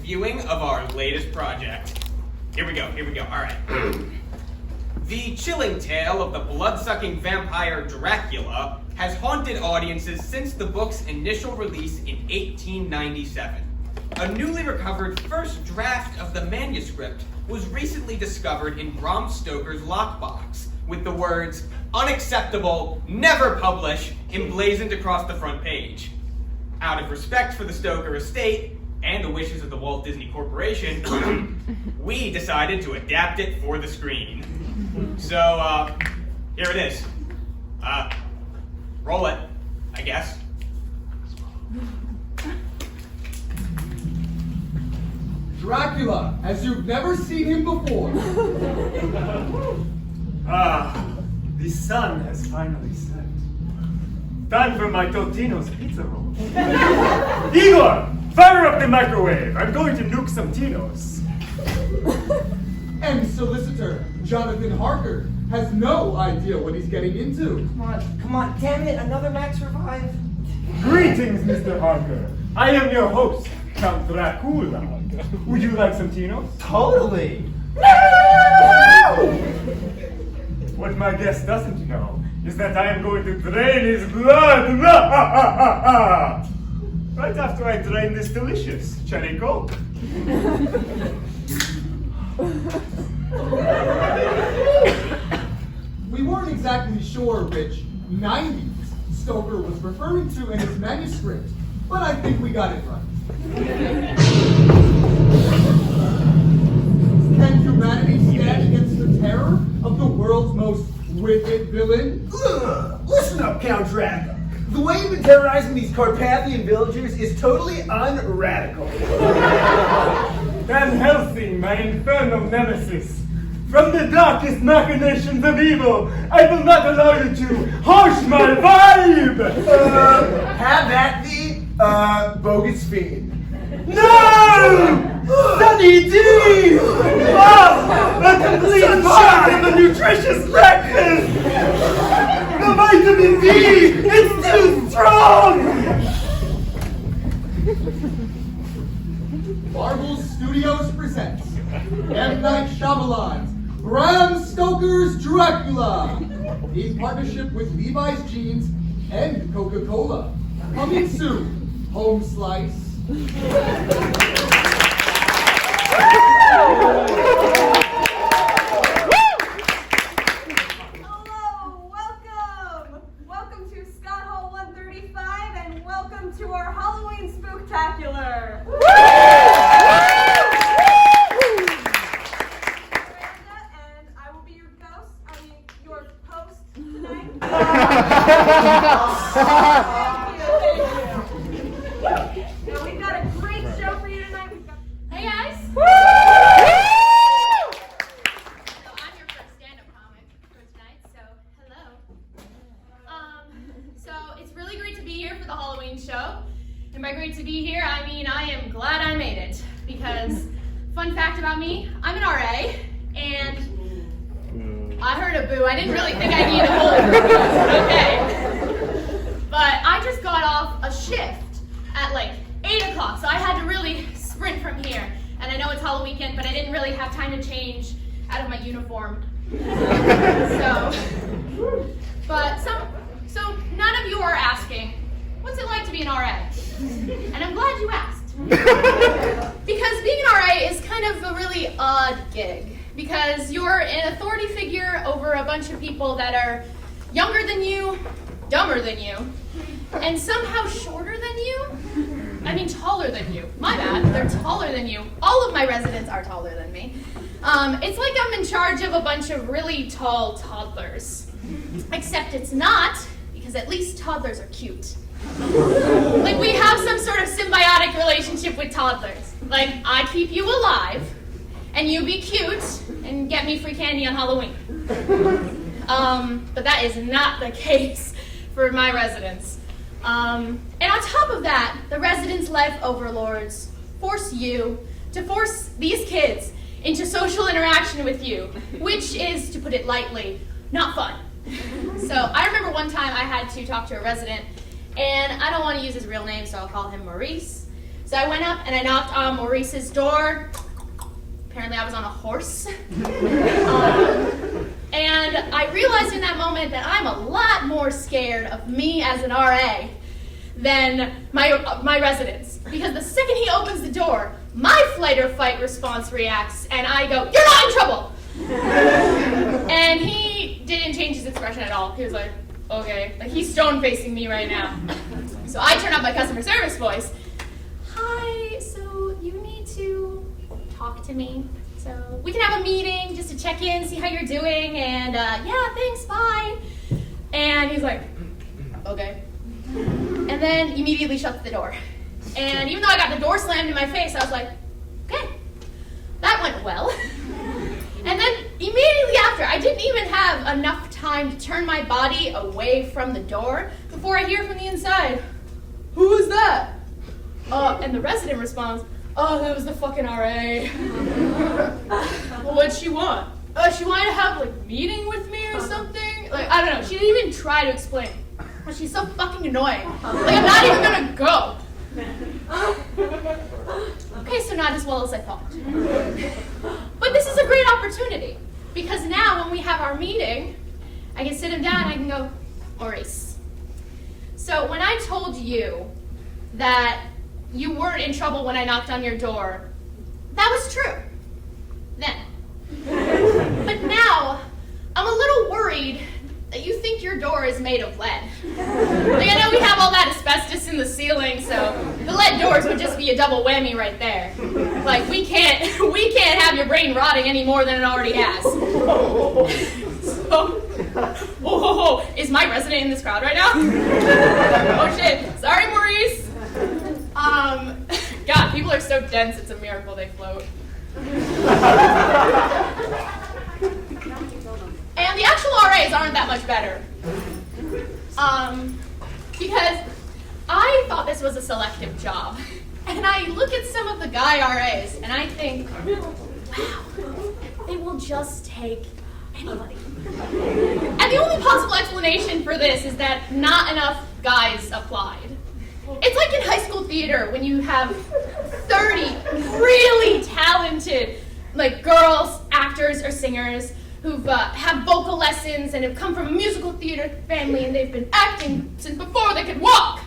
viewing of our latest project. Here we go, alright. The chilling tale of the blood-sucking vampire Dracula has haunted audiences since the book's initial release in 1897. A newly recovered first draft of the manuscript was recently discovered in Bram Stoker's lockbox, with the words, "Unacceptable, never publish," emblazoned across the front page. Out of respect for the Stoker estate, and the wishes of the Walt Disney Corporation, we decided to adapt it for the screen. So, here it is. Roll it, I guess. Dracula, as you've never seen him before. The sun has finally set. Time for my Totino's pizza roll. Igor, fire up the microwave. I'm going to nuke some Tinos. And solicitor Jonathan Harker has no idea what he's getting into. Come on, damn it, another Max Revive. Greetings, Mr. Harker. I am your host, Count Dracula. Would you like some Tinos? Totally. What my guest doesn't know is that I am going to drain his blood. Right after I drain this delicious cherry coke. We weren't exactly sure which 90s Stoker was referring to in his manuscript, but I think we got it right. Can humanity stand against the terror of the world's most wicked villain? Listen up, Count Drac. The way you've been terrorizing these Carpathian villagers is totally un-radical. Van Helsing, my infernal nemesis. From the darkest machinations of evil, I will not allow you to harsh my vibe! Have at the, bogus fiend. No! Sunny D! Oh, a complete part of a nutritious breakfast! The vitamin D is too strong! Marvel Studios presents M. Night Shyamalan's Bram Stoker's Dracula, in partnership with Levi's Jeans and Coca-Cola. Coming soon, Home Slice. Hello, welcome to Scott Hall 135, and welcome to our Halloween Spooktacular. And I will be your host tonight. Now we've got a great show for you tonight. Hey guys! So I'm your first stand-up comic for tonight, so hello. So it's really great to be here for the Halloween show. And by great to be here, I mean I am glad I made it. Because, fun fact about me, I'm an RA, and I heard a boo. I didn't really think I needed a whole okay. But I just got off a shift at like 8 o'clock, so I had to really sprint from here. And I know it's Halloween weekend, but I didn't really have time to change out of my uniform. So none of you are asking, what's it like to be an RA? And I'm glad you asked. Because being an RA is kind of a really odd gig. Because you're an authority figure over a bunch of people that are younger than you, dumber than you, and somehow shorter than you. I mean, taller than you. My bad, they're taller than you. All of my residents are taller than me. It's like I'm in charge of a bunch of really tall toddlers. Except it's not, because at least toddlers are cute. Like, we have some sort of symbiotic relationship with toddlers. Like, I keep you alive, and you be cute, and get me free candy on Halloween. But that is not the case for my residents. And on top of that, the residents' life overlords force you to force these kids into social interaction with you, which is, to put it lightly, not fun. So I remember one time I had to talk to a resident, and I don't want to use his real name, so I'll call him Maurice. So So I went up and I knocked on Maurice's door. Apparently I was on a horse. And I realized in that moment that I'm a lot more scared of me as an RA than my residents. Because the second he opens the door, my flight or fight response reacts, and I go, "You're not in trouble!" And he didn't change his expression at all. He was like, "Okay." Like, he's stone-facing me right now. So I turn up my customer service voice. "Hi, so you need to talk to me. So we can have a meeting just to check in, see how you're doing, and yeah, thanks, bye." And he's like, "Okay." And then immediately shuts the door. And even though I got the door slammed in my face, I was like, "Okay, that went well." And then immediately after, I didn't even have enough time to turn my body away from the door before I hear from the inside, "Who is that?" And the resident responds, "Oh, that was the fucking RA." "Well, what'd she want?" "She wanted to have, like, a meeting with me or something." Like, I don't know. She didn't even try to explain. But she's so fucking annoying. Like, I'm not even gonna go. Okay, so not as well as I thought. But this is a great opportunity. Because now when we have our meeting, I can sit him down and I can go, "Maurice, so when I told you that you weren't in trouble when I knocked on your door, that was true. Then. But now, I'm a little worried that you think your door is made of lead. Like, I know we have all that asbestos in the ceiling, so the lead doors would just be a double whammy right there. Like, we can't have your brain rotting any more than it already has." So, is my resident in this crowd right now? Oh shit, sorry, Maurice. God, people are so dense, it's a miracle they float. And the actual RAs aren't that much better. Because I thought this was a selective job. And I look at some of the guy RAs and I think, wow, they will just take anybody. And the only possible explanation for this is that not enough guys applied. It's like in high school theater when you have 30 really talented, like, girls, actors, or singers who've have vocal lessons and have come from a musical theater family and they've been acting since before they could walk.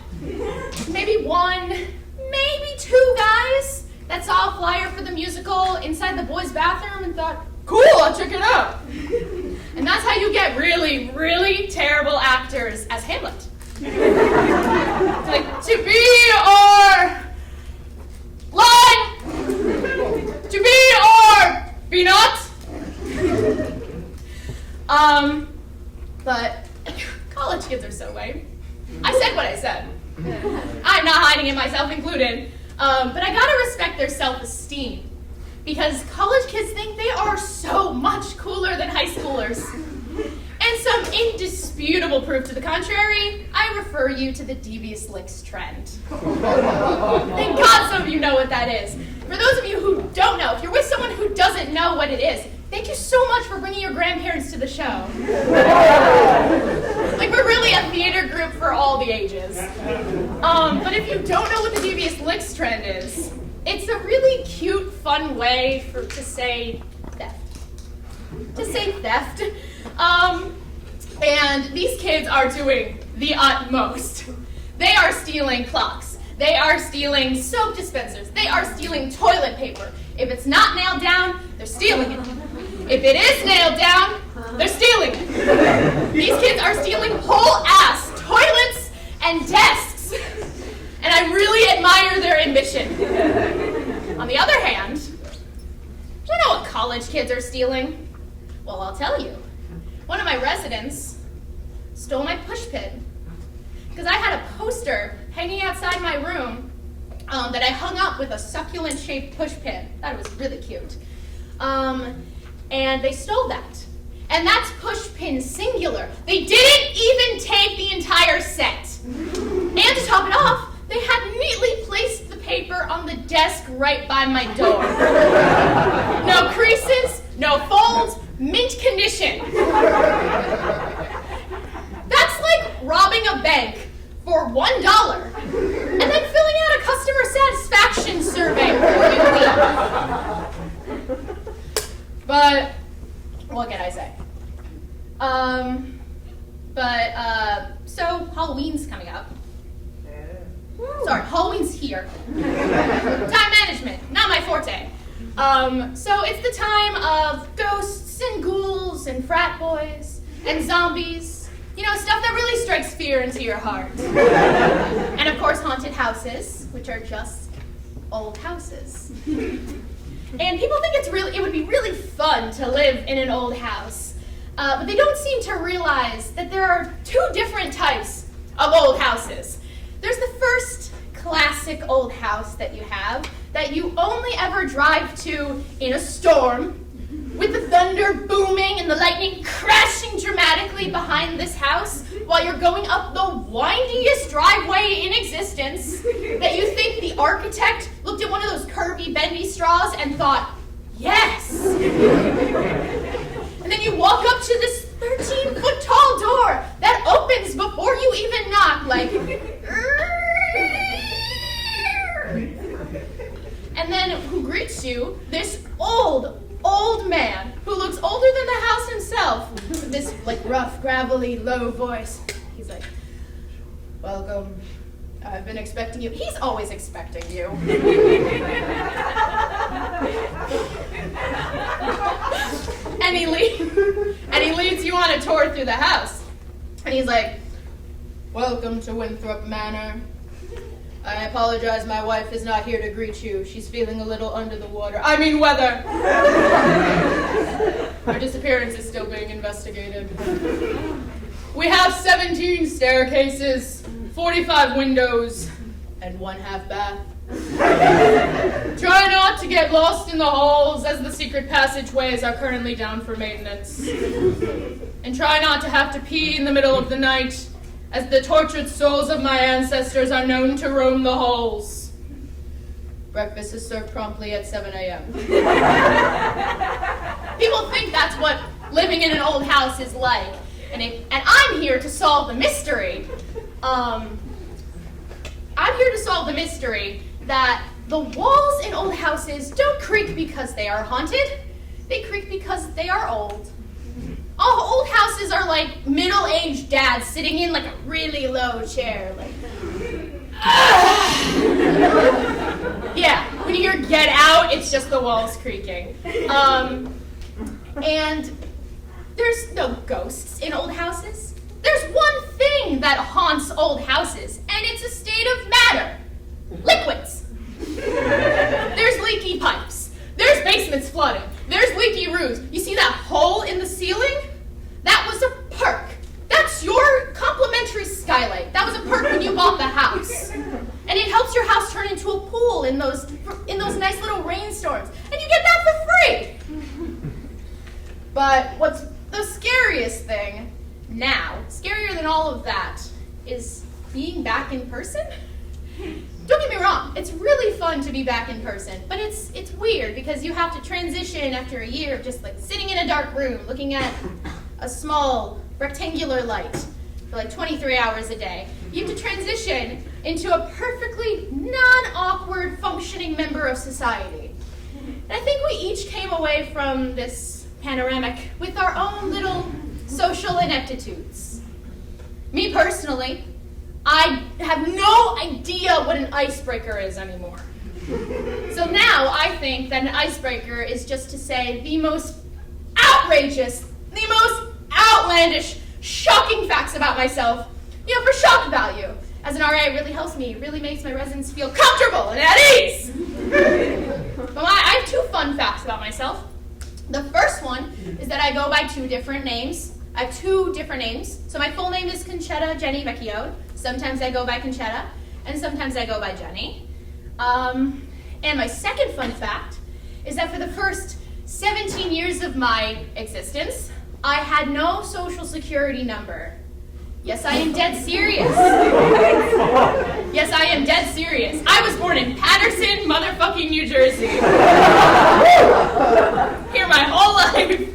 Maybe one, maybe two guys that saw a flyer for the musical inside the boys' bathroom and thought, "Cool, I'll check it out." And that's how you get really, really terrible actors as Hamlet. It's like, "To be or lie, to be or be not." But college kids are so lame. I said what I said. I'm not hiding it, myself included. But I gotta respect their self-esteem. Because college kids think they are so much cooler than high schoolers. And some indisputable proof to the contrary, I refer you to the devious licks trend. Thank God some of you know what that is. For those of you who don't know, if you're with someone who doesn't know what it is, thank you so much for bringing your grandparents to the show. Like, we're really a theater group for all the ages. But if you don't know what the devious licks trend is, it's a really cute, fun way to say theft. And these kids are doing the utmost. They are stealing clocks. They are stealing soap dispensers. They are stealing toilet paper. If it's not nailed down, they're stealing it. If it is nailed down, they're stealing it. These kids are stealing whole-ass toilets and desks. And I really admire their ambition. On the other hand, do you know what college kids are stealing? Well, I'll tell you. One of my residents stole my push pin because I had a poster hanging outside my room that I hung up with a succulent-shaped push pin. I thought it was really cute. And they stole that. And that's push pin singular. They didn't even take the entire set. And to top it off, they had neatly placed the paper on the desk right by my door. No creases, no folds, mint condition. That's like robbing a bank for $1 and then filling out a customer satisfaction survey before you leave. But what can I say? So Halloween's coming up. Sorry, Halloween's here. Time management, not my forte. So it's the time of ghosts and ghouls and frat boys and zombies. You know, stuff that really strikes fear into your heart. And of course, haunted houses, which are just old houses. And people think it would be really fun to live in an old house. But they don't seem to realize that there are two different types of old houses. There's the first classic old house that you have that you only ever drive to in a storm, with the thunder booming and the lightning crashing dramatically behind this house while you're going up the windiest driveway in existence, that you think the architect looked at one of those curvy bendy straws and thought, yes! And then you walk up to this 13-foot tall door that opens before you even knock, like, and then who greets you? This old man who looks older than the house himself, with this like rough, gravelly, low voice. He's like, welcome. I've been expecting you. He's always expecting you. and he leads you on a tour through the house. And he's like, welcome to Winthrop Manor. I apologize, my wife is not here to greet you. She's feeling a little under the water. I mean weather. Her disappearance is still being investigated. We have 17 staircases, 45 windows, and 1/2 bath. Try not to get lost in the halls, as the secret passageways are currently down for maintenance. And try not to have to pee in the middle of the night, as the tortured souls of my ancestors are known to roam the halls. Breakfast is served promptly at 7 a.m. People think that's what living in an old house is like, and I'm here to solve the mystery. I'm here to solve the mystery that the walls in old houses don't creak because they are haunted. They creak because they are old. All old houses are like middle-aged dads sitting in like a really low chair, like, yeah, when you hear get out, it's just the walls creaking. And there's no ghosts in old houses. There's one thing that haunts old houses, and it's a state of matter. Liquids. There's leaky pipes. There's basements flooding. There's leaky roofs. You see that hole in the ceiling? That was a perk. That's your complimentary skylight. That was a perk when you bought the house. And it helps your house turn into a pool in those nice little rainstorms. And you get that for free. But what's the scariest thing now, scarier than all of that, is being back in person? Don't get me wrong, it's really fun to be back in person, but it's weird because you have to transition after a year of just like sitting in a dark room looking at a small rectangular light for like 23 hours a day. You have to transition into a perfectly non-awkward functioning member of society. And I think we each came away from this panoramic with our own little social ineptitudes. Me personally, I have no idea what an icebreaker is anymore. So now I think that an icebreaker is just to say the most outrageous, the most outlandish, shocking facts about myself, for shock value. As an RA, it really helps me, it really makes my residents feel comfortable and at ease. But I have two fun facts about myself. The first one is that I go by two different names. I have two different names. So my full name is Conchetta Jenny Vecchio. Sometimes I go by Conchetta, and sometimes I go by Jenny. And my second fun fact is that for the first 17 years of my existence, I had no social security number. Yes, I am dead serious. Yes, I am dead serious. I was born in Patterson, motherfucking New Jersey. Here my whole life.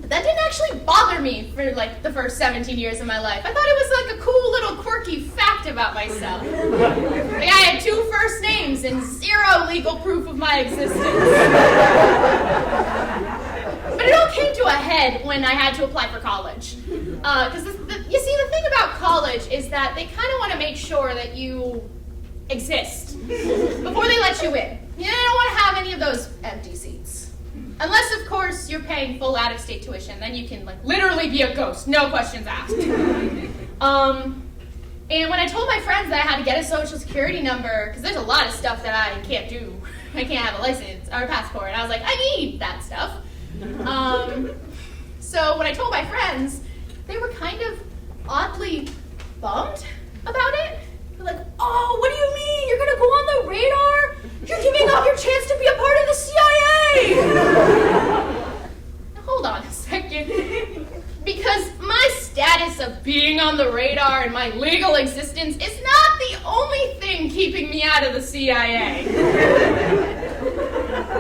But that didn't actually bother me for like the first 17 years of my life. I thought it was like a cool little quirky fact about myself. Like I had 2 first names and 0 legal proof of my existence. But it all came to a head when I had to apply for college. Because you see, the thing about college is that they kind of want to make sure that you exist before they let you in. You don't want to have any of those empty seats. Unless, of course, you're paying full out-of-state tuition. Then you can, literally be a ghost. No questions asked. And when I told my friends that I had to get a social security number, because there's a lot of stuff that I can't do. I can't have a license or a passport. I was like, I need that stuff. So when I told my friends, they were kind of oddly bummed about it. They're like, oh, what do you mean? You're gonna go on the radar? You're giving up your chance to be a part of the CIA! Now, hold on a second. Because my status of being on the radar and my legal existence is not the only thing keeping me out of the CIA.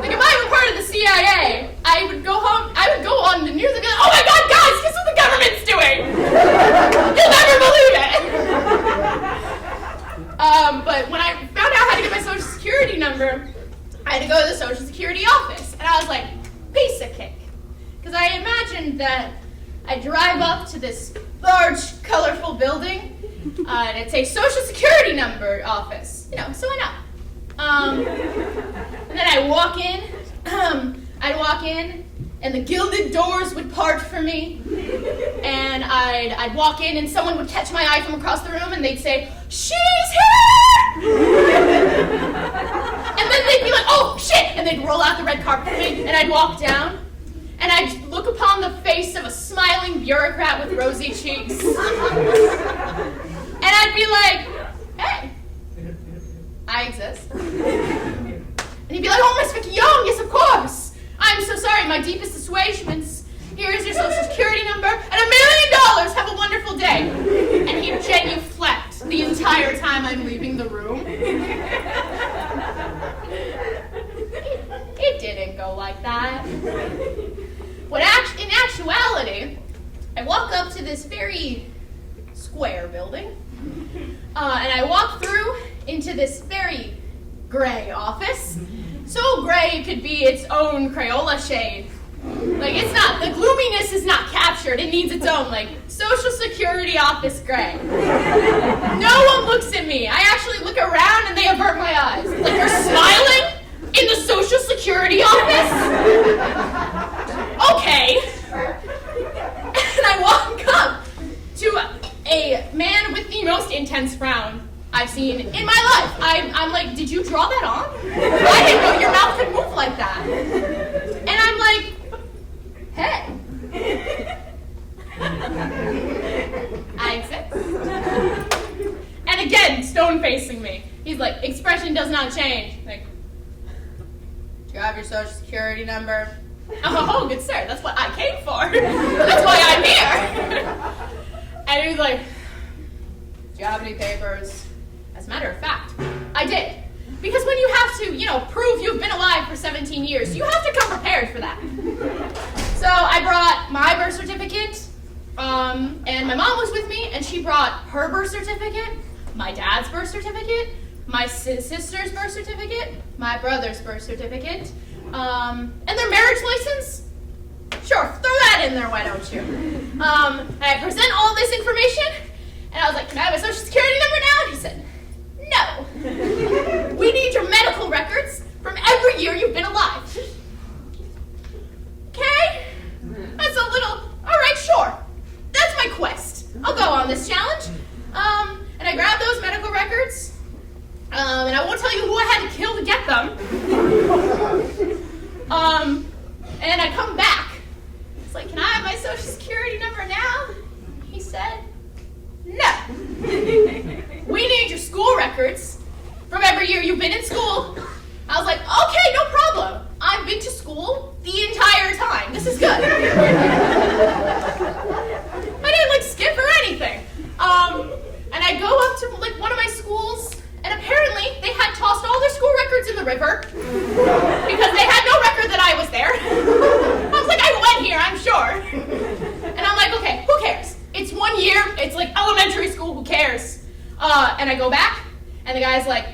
Like, if I were part of the CIA, I would go home, I would go on the news and be like, oh my god, guys, guess what the government's doing? You'll never believe it! But when I found out how to get my social security number, I had to go to the social security office. And I was like, piece of cake. Because I imagined that I'd drive up to this large, colorful building, and it'd say social security number office. You know, so why not? And then I'd walk in, and the gilded doors would part for me, and I'd walk in, and someone would catch my eye from across the room, and they'd say, she's here! And then they'd be like, oh, shit! And they'd roll out the red carpet for me, and I'd walk down, and I'd look upon the face of a smiling bureaucrat with rosy cheeks, and I'd be like, hey, I exist. And he'd be like, oh, Miss Vicky Young, yes, of course. I'm so sorry, my deepest assuagements. Here is your social security number, and $1 million. Have a wonderful day. And he'd genuflect the entire time I'm leaving the room. It didn't go like that. In actuality, I walk up to this very square building, and I walk through into this very gray office. So gray it could be its own Crayola shade. Like, it's not, the gloominess is not captured. It needs its own, like, social security office gray. No one looks at me. I actually look around and they avert my eyes. Like, you're smiling in the social security office? Okay. And I walk up to a man with the most intense frown I've seen in my life. I'm like, did you draw that on? I didn't know your mouth could move like that. And I'm like, hey. I exist. And again, stone facing me. He's like, expression does not change. Like, do you have your social security number? Oh, good sir, that's what I came for. That's why I'm here. And he's like, do you have any papers? As a matter of fact, I did. Because when you have to, prove you've been alive for 17 years, you have to come prepared for that. So I brought my birth certificate, and my mom was with me, and she brought her birth certificate, my dad's birth certificate, my sister's birth certificate, my brother's birth certificate, and their marriage license. Sure, throw that in there, why don't you? And I present all this information, and I was like, can I have a social security number now? And he said, no. We need your medical records from every year you've been alive. Okay? That's a little, all right, sure. That's my quest. I'll go on this challenge. And I grabbed those medical records, and I won't tell you who I had to kill to get them. And I come back. It's like, can I have my social security number now? He said, no. We need your school records from every year you've been in school. I was like, okay, no problem. I've been to school the entire time. This is good. I didn't skip or anything. And I go up to one of my schools, and apparently they had tossed all their school records in the river because they had no record that I was there. I was like, I went here, I'm sure. And I'm like, okay, who cares? It's 1 year. It's like elementary school. Who cares? And I go back, and the guy's like,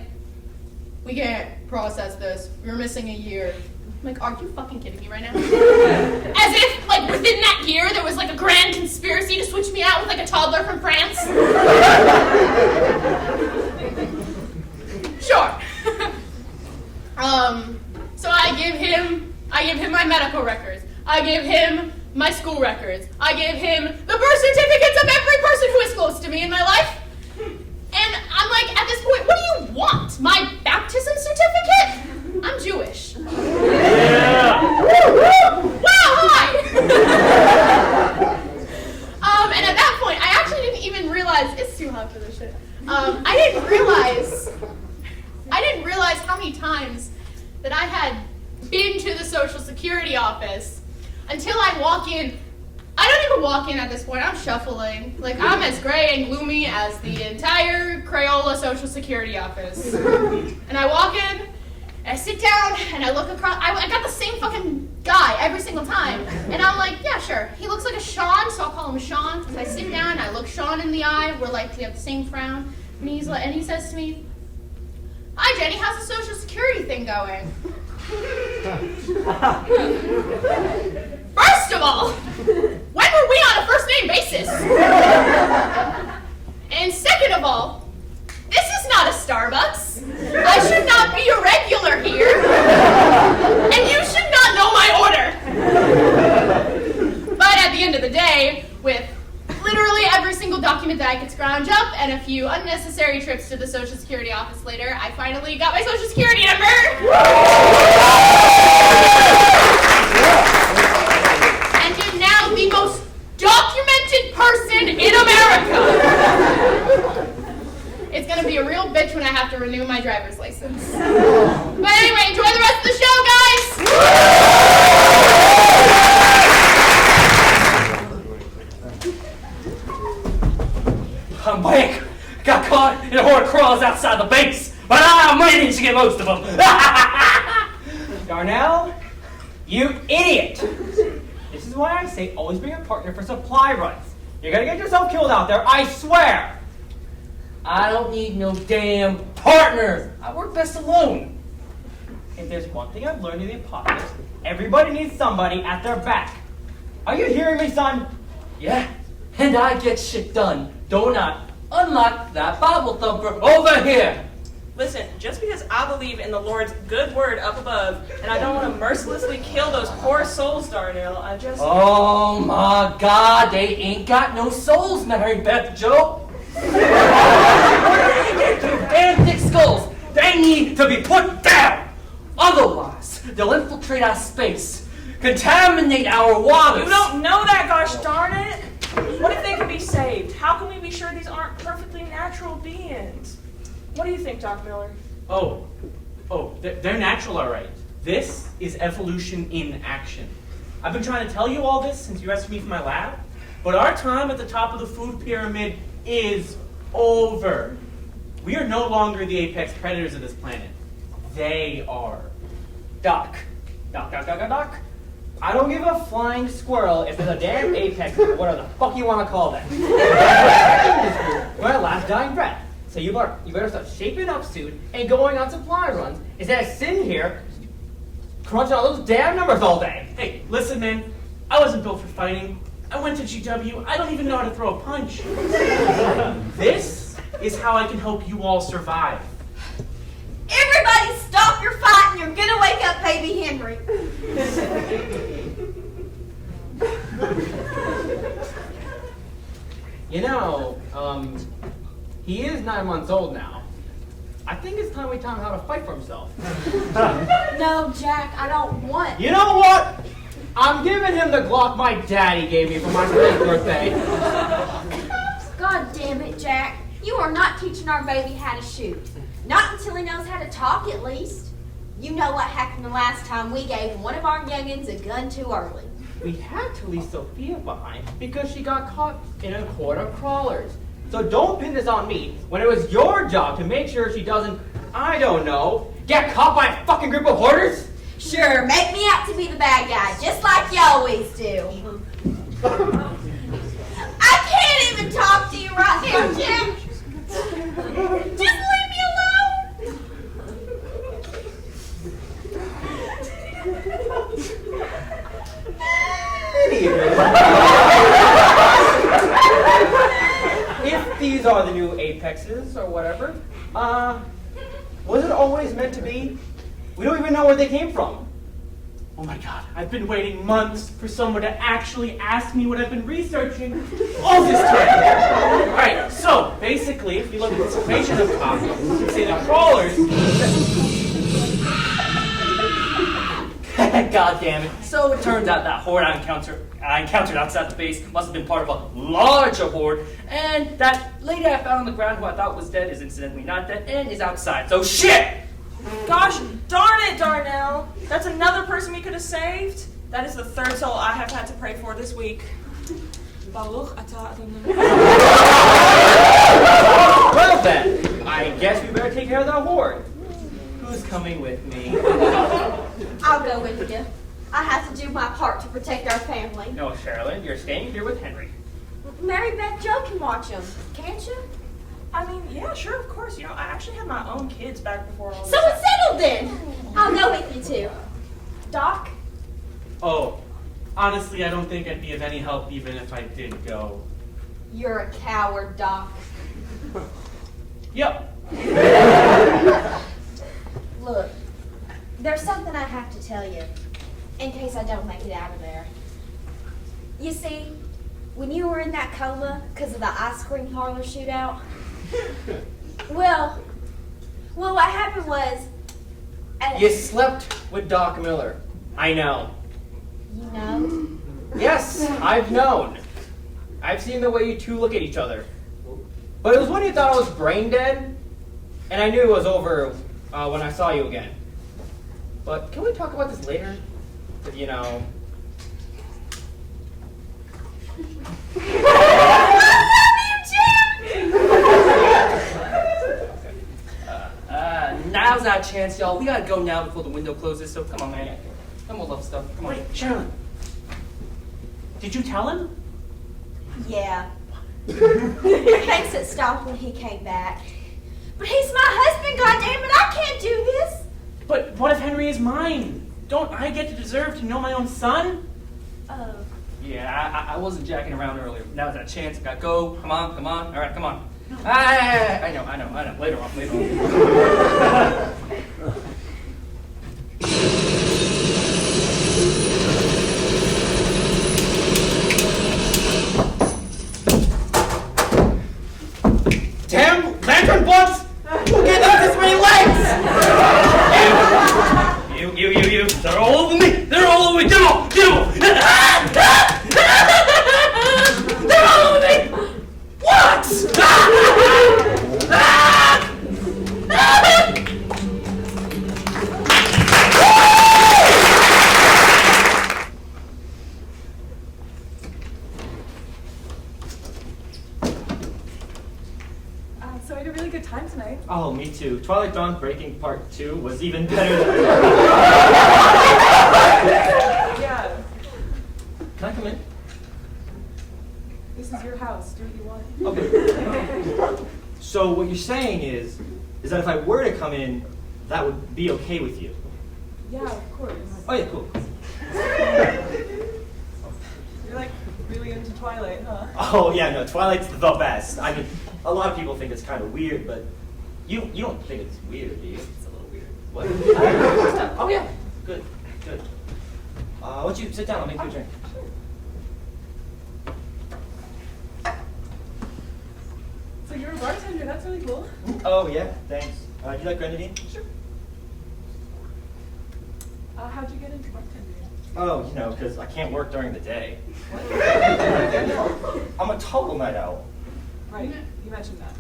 we can't process this. We're missing a year. I'm like, are you fucking kidding me right now? As if, like, within that year, there was, like, a grand conspiracy to switch me out with, like, a toddler from France. Sure. So I give him my medical records. I give him my school records. I give him the birth certificates of every person who is close to me in my life. And I'm like, at this point, what do you want? My baptism certificate? I'm Jewish. Yeah. Wow, hi! And at that point, I actually didn't even realize, it's too hot for this shit. I didn't realize how many times that I had been to the Social Security office until I walk in. I don't even walk in at this point, I'm shuffling. Like, I'm as gray and gloomy as the entire Crayola Social Security office. And I walk in, and I sit down, and I look across. I got the same fucking guy every single time. And I'm like, yeah, sure. He looks like a Sean, so I'll call him Sean. So I sit down, and I look Sean in the eye. We're like, we have the same frown. And he says to me, hi, Jenny, how's the Social Security thing going? First of all, when were we on a first-name basis? And second of all, this is not a Starbucks. I should not be a regular here. And you should not know my order. But at the end of the day, with literally every single document that I could scrounge up and a few unnecessary trips to the Social Security office later, I finally got my Social Security number. And am now the most documented person in America. It's gonna be a real bitch when I have to renew my driver's license. But anyway, enjoy the rest of the show, guys! I'm back. Got caught in a horde of crawls outside the base, but I managed to get most of them. Darnell, you idiot! This is why I say always bring a partner for supply runs. You're gonna get yourself killed out there, I swear! I don't need no damn partner. I work best alone. If there's one thing I've learned in the apocalypse, everybody needs somebody at their back. Are you hearing me, son? Yeah, and I get shit done, don't I? Unlike that Bible thumper over here. Listen, just because I believe in the Lord's good word up above, and I don't want to mercilessly kill those poor souls, Darnell, I just... Oh my God, they ain't got no souls, Mary Beth Joe. Damn thick skulls, they need to be put down. Otherwise, they'll infiltrate our space, contaminate our waters. You don't know that, gosh darn it! What if they can be saved? How can we be sure these aren't perfectly natural beings? What do you think, Doc Miller? They're natural, all right. This is evolution in action. I've been trying to tell you all this since you rescued me from my lab, but our time at the top of the food pyramid is over. We are no longer the apex predators of this planet. They are. Doc. I don't give a flying squirrel if there's a damn apex, whatever the fuck you want to call that. We're at last dying breath. So you better start shaping up soon and going on supply runs instead of sitting here crunching all those damn numbers all day. Hey, listen, man. I wasn't built for fighting. I went to GW. I don't even know how to throw a punch. This is how I can help you all survive. Everybody stop your fighting. You're gonna wake up baby Henry. You know, he is 9 months old now. I think it's time we taught him how to fight for himself. No, Jack, I don't want. You know what? I'm giving him the Glock my daddy gave me for my birthday. God damn it, Jack. You are not teaching our baby how to shoot. Not until he knows how to talk, at least. You know what happened the last time we gave one of our youngins a gun too early. We had to leave Sophia behind because she got caught in a horde of crawlers. So don't pin this on me when it was your job to make sure she doesn't, I don't know, get caught by a fucking group of hoarders? Sure, make me out to be the bad guy, just like you always do. I can't even talk to you right now, Jim. Just leave me alone! If these are the new apexes or whatever, was it always meant to be? We don't even know where they came from. Oh my god, I've been waiting months for someone to actually ask me what I've been researching all this time. Alright, so basically, if you look at this equation up top, you can see the crawlers. God damn it. So it turns out that horde I encountered outside the base must have been part of a larger horde, and that lady I found on the ground who I thought was dead is incidentally not dead and is outside. So shit! Gosh darn it, Darnell. That's another person we could have saved. That is the third soul I have had to pray for this week. Baruch atah Adonai. Well then, I guess we better take care of that horde. Who's coming with me? I'll go with you. I have to do my part to protect our family. No, Sherilyn, you're staying here with Henry. Mary Beth Joe can watch them, can't you? I mean, yeah, sure, of course. You know, I actually had my own kids back before all this. So it's settled then. I'll go with you too. Doc? Oh, honestly, I don't think I'd be of any help even if I did go. You're a coward, Doc. Yep. Look, there's something I have to tell you, in case I don't make it out of there. You see, when you were in that coma because of the ice cream parlor shootout, well, what happened was... You slept with Doc Miller. I know. You know? Yes, I've known. I've seen the way you two look at each other. But it was when you thought I was brain dead, and I knew it was over when I saw you again. But can we talk about this later? 'Cause, you know... Now's our chance, y'all. We gotta go now before the window closes, so come on, man. Come on, love stuff. Come on. Wait, Sherilyn. Did you tell him? Yeah. Thanks it stopped when he came back. But he's my husband, goddammit, I can't do this. But what if Henry is mine? Don't I get to deserve to know my own son? Oh. Yeah, I wasn't jacking around earlier. Now's our chance. Gotta go. Come on, come on. All right, come on. I know. Later on. Damn lantern bugs! Who gave them this many legs? You. They're all over me. They're all over me. Get off. They're all over me. What? So I had a really good time tonight. Oh, me too. Twilight Dawn Breaking Part 2 was even better than Yeah. Can I come in? This is your house. Do what you want. Okay. So what you're saying is that if I were to come in, that would be okay with you? Yeah, of course. Oh yeah, cool. You're like really into Twilight, huh? Oh yeah, no, Twilight's the best. I mean, a lot of people think it's kind of weird, but you don't think it's weird, do you? It's a little weird. What? Oh yeah, good. Why don't you sit down? I'll make you a drink. So you're a bartender. That's really cool. Oh yeah, thanks. Do you like grenadine? Sure. How'd you get into bartending? Oh, you know, because I can't work during the day. I'm a total night owl. Right. You mentioned that.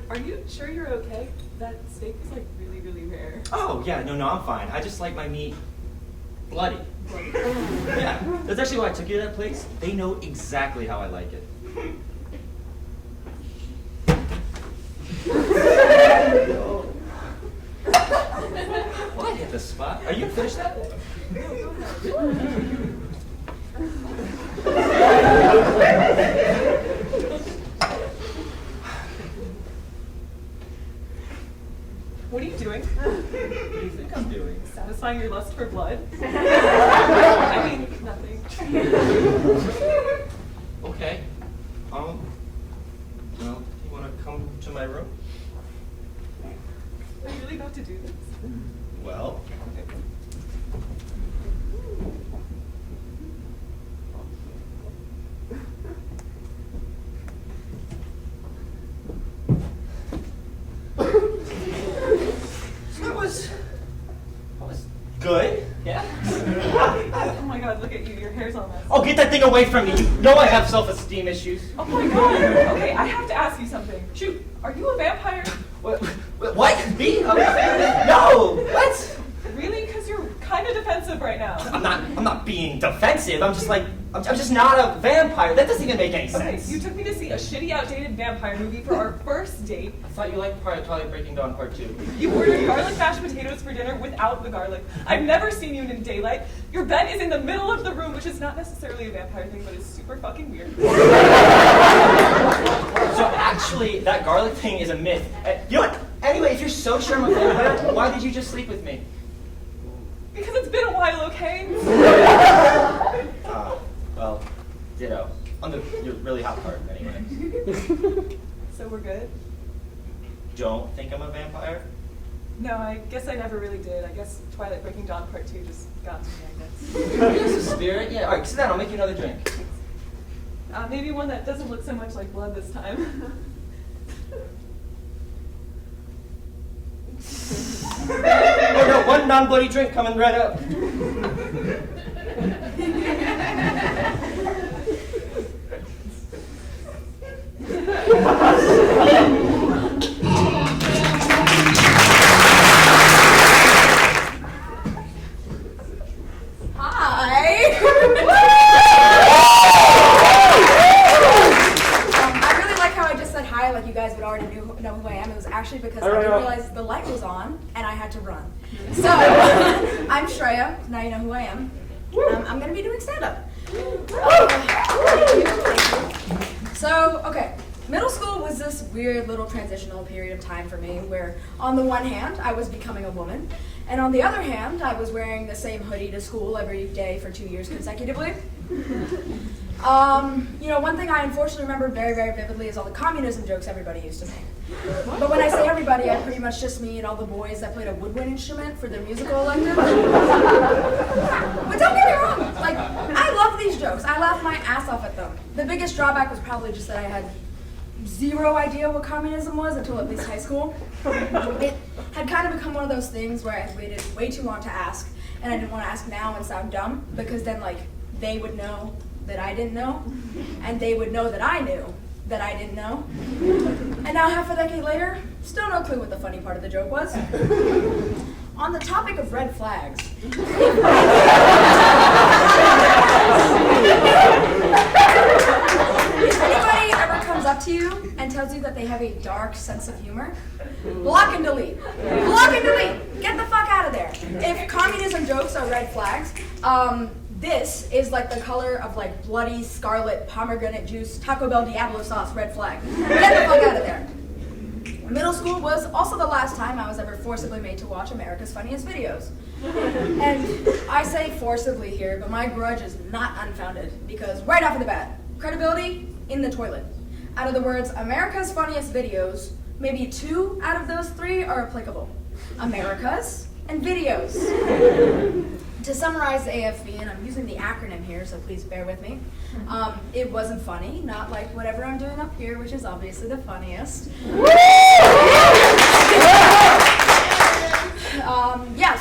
Are you sure you're okay? That steak is like really, really rare. Oh yeah, no, I'm fine. I just like my meat bloody. Yeah, that's actually why I took you to that place. They know exactly how I like it. spot. Are you gonna finish that? What are you doing? What do you think I'm doing? Satisfying your lust for blood? I mean, nothing. Okay. Well, you wanna come to my room? Are you really about to do this? Well. That was good. Yeah. Oh my god, look at you. Your hair's all messed. Oh, get that thing away from me. You know I have self-esteem issues. Oh my god. Okay, I have to ask you something. Shoot, are you a vampire? What? Me? No. What? Really? Because you're kind of defensive right now. I'm not being defensive. I'm just not a vampire. That doesn't even make any Okay, sense. you took me to see a shitty, outdated vampire movie for our first date. I thought you liked Twilight Breaking Dawn Part 2. You ordered garlic mashed potatoes for dinner without the garlic. I've never seen you in daylight. Your bed is in the middle of the room, which is not necessarily a vampire thing, but it's super fucking weird. So actually, that garlic thing is a myth. You know what? Anyway, if you're so sure I'm a vampire, why did you just sleep with me? Because it's been a while, okay? Well, ditto. On the really hot part, anyway. So we're good? Don't think I'm a vampire? No, I guess I never really did. I guess Twilight Breaking Dawn Part 2 just got to me, I guess. It's a spirit? Yeah. All right, sit down. I'll make you another drink. Maybe one that doesn't look so much like blood this time. Oh no, one non-bloody drink coming right up. I really like how I just said hi like you guys would already know who I am. It was actually because I didn't realize the light was on and I had to run. So, I'm Shreya. Now you know who I am. I'm going to be doing stand-up. So, okay. Middle school was this weird little transitional period of time for me where on the one hand, I was becoming a woman, and on the other hand, I was wearing the same hoodie to school every day for 2 years consecutively. One thing I unfortunately remember very, very vividly is all the communism jokes everybody used to make. But when I say everybody, I pretty much just mean all the boys that played a woodwind instrument for their musical elective. But don't get me wrong, like, I love these jokes. I laughed my ass off at them. The biggest drawback was probably just that I had zero idea what communism was until at least high school. It had kind of become one of those things where I had waited way too long to ask, and I didn't want to ask now and sound dumb, because then, like, they would know that I didn't know, and they would know that I knew that I didn't know. And now, half a decade later, still no clue what the funny part of the joke was. On the topic of red flags. If anybody ever comes up to you and tells you that they have a dark sense of humor, block and delete. Block and delete. Get the fuck out of there. If communism jokes are red flags, this is like the color of like bloody scarlet pomegranate juice, Taco Bell Diablo sauce, red flag. Get the fuck out of there. Middle school was also the last time I was ever forcibly made to watch America's Funniest Videos. And I say forcibly here, but my grudge is not unfounded, because right off of the bat, credibility in the toilet. Out of the words America's Funniest Videos, maybe 2 out of those 3 are applicable. America's and videos. To summarize the AFV, and I'm using the acronym here, so please bear with me. It wasn't funny, not like whatever I'm doing up here, which is obviously the funniest.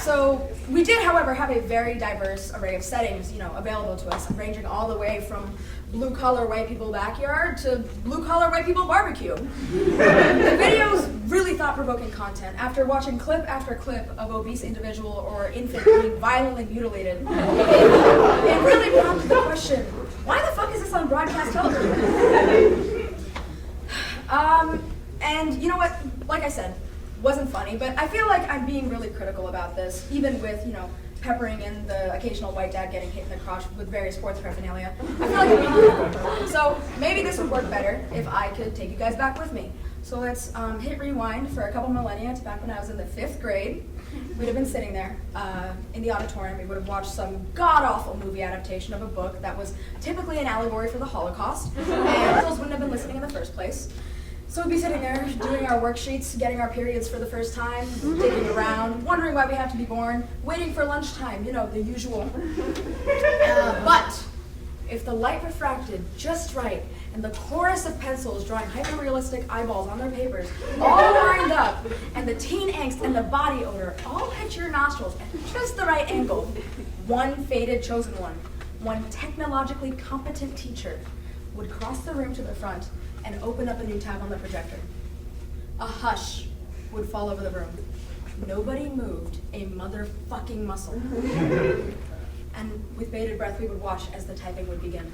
So we did, however, have a very diverse array of settings, available to us, ranging all the way from blue-collar white people backyard to blue-collar white people barbecue. The videos really thought-provoking content. After watching clip after clip of obese individual or infant being violently mutilated, it really prompted the question, why the fuck is this on broadcast television? And you know what? Like I said, wasn't funny, but I feel like I'm being really critical about this, even with, peppering in the occasional white dad getting hit in the crotch with various sports paraphernalia. I feel like I'm being critical. So maybe this would work better if I could take you guys back with me. So let's hit rewind for a couple millennia to back when I was in the 5th grade. We'd have been sitting there in the auditorium. We would have watched some god-awful movie adaptation of a book that was typically an allegory for the Holocaust, and girls wouldn't have been listening in the first place. So we'd be sitting there doing our worksheets, getting our periods for the first time, digging around, wondering why we have to be born, waiting for lunchtime, the usual. But if the light refracted just right, and the chorus of pencils drawing hyper-realistic eyeballs on their papers, all lined up, and the teen angst and the body odor all hit your nostrils at just the right angle, one fated chosen one technologically competent teacher would cross the room to the front and open up a new tab on the projector. A hush would fall over the room. Nobody moved a motherfucking muscle. And with bated breath, we would watch as the typing would begin.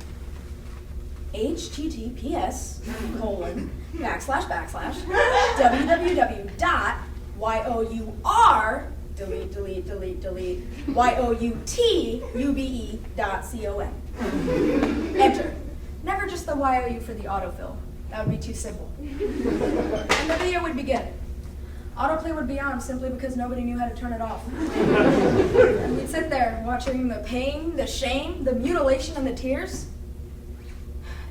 https://www.your delete youtube.com. Enter. Never just the YOU for the autofill. That would be too simple. And the video would begin. Autoplay would be on simply because nobody knew how to turn it off. And we'd sit there watching the pain, the shame, the mutilation, and the tears.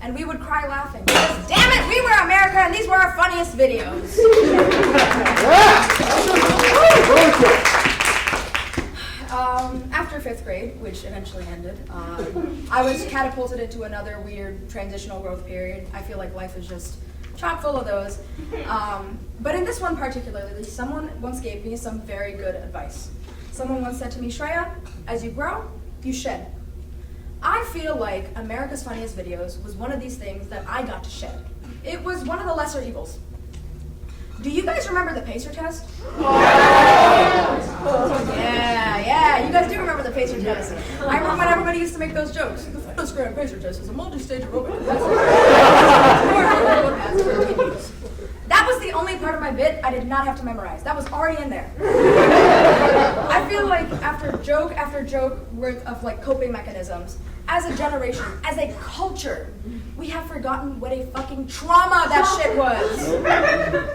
And we would cry laughing. Because, damn it, we were America and these were our funniest videos. After 5th grade, which eventually ended, I was catapulted into another weird transitional growth period. I feel like life is just chock full of those. But in this one particularly, someone once gave me some very good advice. Someone once said to me, Shreya, as you grow, you shed. I feel like America's Funniest Videos was one of these things that I got to shed. It was one of the lesser evils. Do you guys remember the pacer test? Yeah, you guys do remember the pacer test. I remember when everybody used to make those jokes. The first grand pacer test is a multi-stage aerobic contest. That was the only part of my bit I did not have to memorize. That was already in there. I feel like after joke worth of coping mechanisms, as a generation, as a culture, we have forgotten what a fucking trauma that shit was.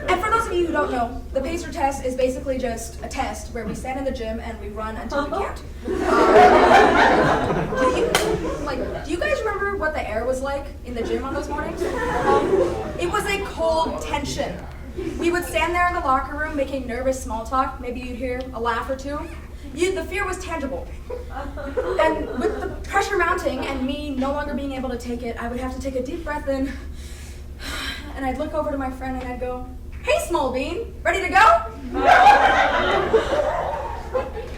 And for those of you who don't know, the pacer test is basically just a test where we stand in the gym and we run until we can't. Do you guys remember what the air was like in the gym on those mornings? It was a cold tension. We would stand there in the locker room making nervous small talk. Maybe you'd hear a laugh or two. The fear was tangible. And with the pressure mounting and me no longer being able to take it, I would have to take a deep breath in, and I'd look over to my friend and I'd go, hey, Small Bean, ready to go?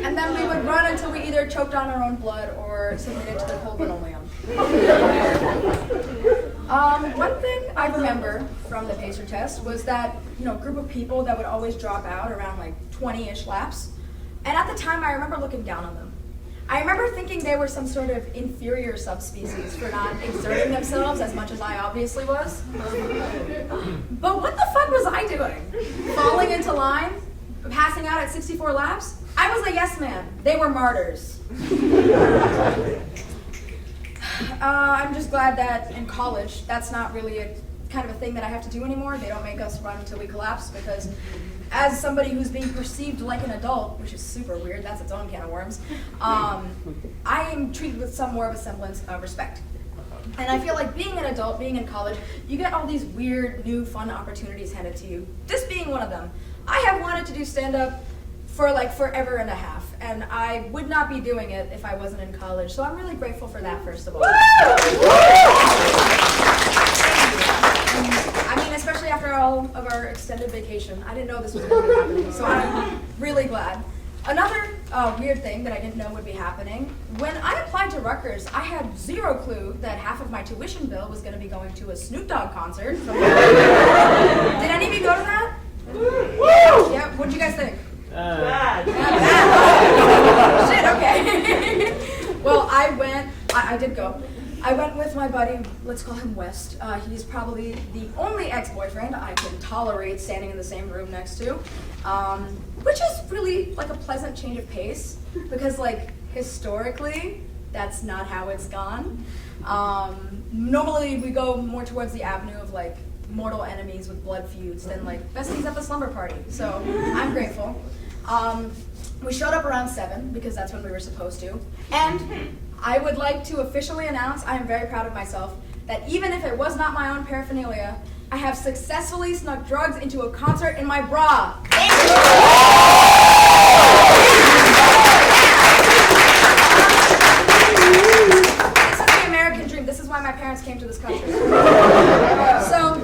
And then we would run until we either choked on our own blood or submitted to the cold linoleum. One thing I remember from the pacer test was that, group of people that would always drop out around 20-ish laps. And at the time, I remember looking down on them. I remember thinking they were some sort of inferior subspecies for not exerting themselves as much as I obviously was. But what the fuck was I doing? Falling into line? Passing out at 64 laps? I was a yes man. They were martyrs. I'm just glad that in college, that's not really a kind of a thing that I have to do anymore. They don't make us run until we collapse because as somebody who's being perceived like an adult, which is super weird, that's its own can of worms, I am treated with some more of a semblance of respect. And I feel like being an adult, being in college, you get all these weird, new, fun opportunities handed to you. This being one of them. I have wanted to do stand-up for forever and a half, and I would not be doing it if I wasn't in college, so I'm really grateful for that, first of all. I mean, especially after all of our extended vacation. I didn't know this was going to be happening, so I'm really glad. Another weird thing that I didn't know would be happening, when I applied to Rutgers, I had zero clue that half of my tuition bill was going to be going to a Snoop Dogg concert. Did any of you go to that? Woo! Yeah, what'd you guys think? Bad. Shit, okay. Well, I did go. I I went with my buddy, let's call him West. He's probably the only ex-boyfriend I can tolerate standing in the same room next to, which is really like a pleasant change of pace because like historically, that's not how it's gone. Normally we go more towards the avenue of like mortal enemies with blood feuds than like besties at the slumber party. So I'm grateful. We showed up around 7 because that's when we were supposed to. And I would like to officially announce I am very proud of myself that even if it was not my own paraphernalia, I have successfully snuck drugs into a concert in my bra. Thank you. This is the American dream. This is why my parents came to this country. So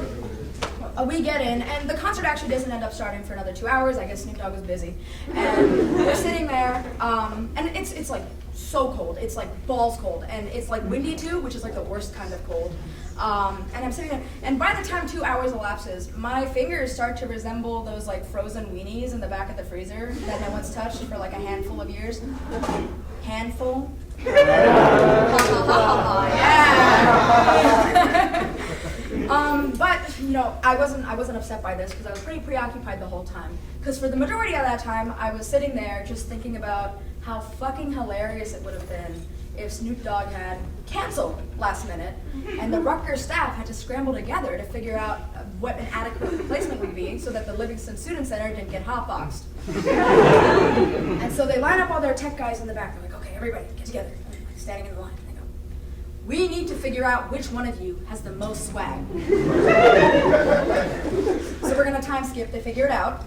we get in, and the concert actually doesn't end up starting for another 2 hours. I guess Snoop Dogg was busy. And we're sitting there, and it's like so cold. It's like balls cold, and it's like windy too, which is like the worst kind of cold. And I'm sitting there, and by the time 2 hours elapses, my fingers start to resemble those like frozen weenies in the back of the freezer that no one's touched for like a handful of years. Handful? Yeah. But you know, I wasn't upset by this because I was pretty preoccupied the whole time. Because for the majority of that time, I was sitting there just thinking about how fucking hilarious it would have been if Snoop Dogg had canceled last minute, and the Rutgers staff had to scramble together to figure out what an adequate replacement would be so that the Livingston Student Center didn't get hotboxed. And so they line up all their tech guys in the back. They're like, okay, everybody, get together. Like, standing in the line. They go, we need to figure out which one of you has the most swag. So we're gonna time skip. They figure it out.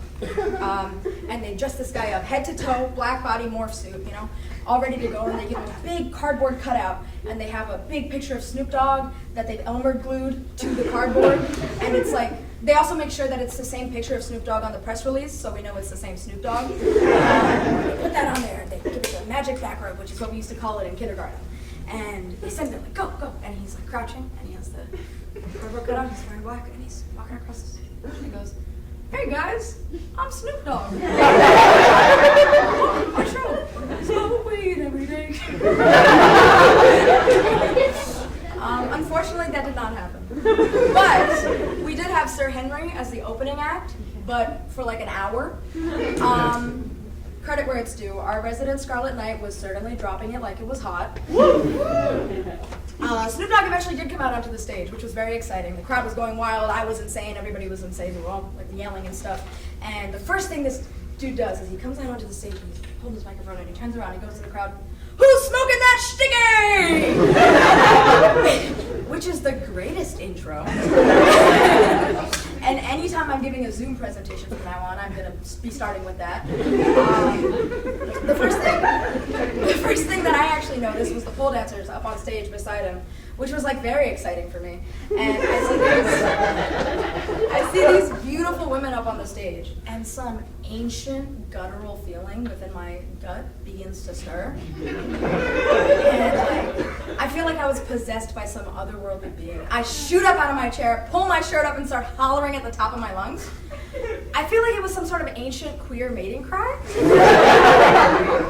And they dress this guy up, head to toe, black body morph suit, you know, all ready to go. And they give him a big cardboard cutout, and they have a big picture of Snoop Dogg that they've Elmer glued to the cardboard. And it's like, they also make sure that it's the same picture of Snoop Dogg on the press release, so we know it's the same Snoop Dogg. They put that on there, and they give it the magic back rub, which is what we used to call it in kindergarten. And they send him like, go, go. And he's like crouching, and he has the cardboard cutout, he's wearing black, and he's walking across the stage. And he goes, hey guys, I'm Snoop Dogg. Welcome to my show. Smoke weed every day. Unfortunately, that did not happen. But we did have Sir Henry as the opening act, but for like an hour. Credit where it's due. Our resident Scarlet Knight was certainly dropping it like it was hot. Snoop Dogg eventually did come out onto the stage, which was very exciting. The crowd was going wild. I was insane. Everybody was insane as well, like yelling and stuff. And the first thing this dude does is he comes out onto the stage and he's holding his microphone and he turns around and he goes to the crowd, who's smoking that sticky? Which is the greatest intro. And anytime I'm giving a Zoom presentation from now on, I'm going to be starting with that. The first thing that I actually noticed was the pole dancers up on stage beside him, which was like very exciting for me. And I see these beautiful women up on the stage, and some ancient guttural feeling within my gut begins to stir. And I feel like I was possessed by some otherworldly being. I shoot up out of my chair, pull my shirt up, and start hollering at the top of my lungs. I feel like it was some sort of ancient queer mating cry.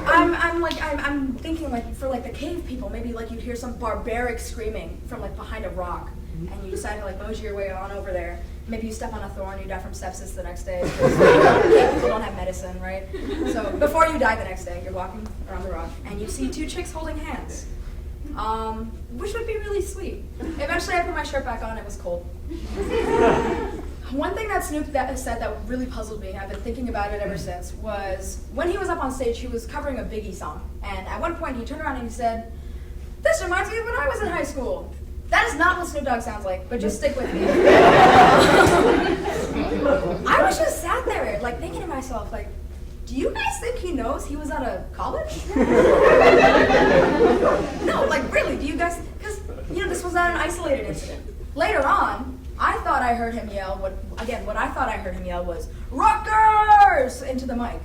I'm thinking like for like the cave people, maybe like you'd hear some barbaric screaming from like behind a rock, and you decide to like mosey your way on over there. Maybe you step on a thorn, you die from sepsis the next day. Cave people don't have medicine, right? So before you die the next day, you're walking around the rock, and you see two chicks holding hands, which would be really sweet. Eventually, I put my shirt back on. It was cold. One thing that Snoop said that really puzzled me, I've been thinking about it ever since, was when he was up on stage, he was covering a Biggie song. And at one point, he turned around and he said, this reminds me of when I was in high school. That is not what Snoop Dogg sounds like, but just stick with me. I was just sat there, like, thinking to myself, like, do you guys think he knows he was out of college? No, like, really, do you guys, because, you know, this was not an isolated incident. Later on, I thought I heard him yell, what I thought I heard him yell was, Rutgers! Into the mic.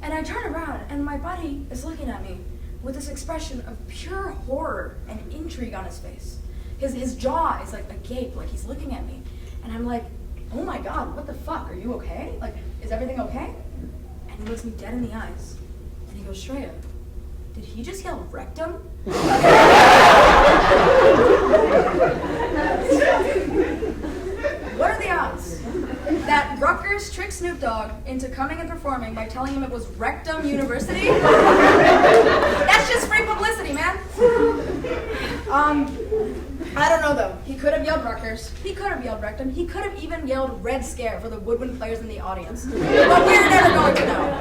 And I turn around, and my buddy is looking at me with this expression of pure horror and intrigue on his face. His jaw is like agape, like he's looking at me. And I'm like, oh my God, what the fuck? Are you okay? Like, is everything okay? And he looks me dead in the eyes. And he goes, Shreya, did he just yell rectum? into coming and performing by telling him it was Rectum University? That's just free publicity, man. I don't know though. He could have yelled Rutgers. He could have yelled Rectum. He could have even yelled Red Scare for the woodwind players in the audience. But we're never going to know.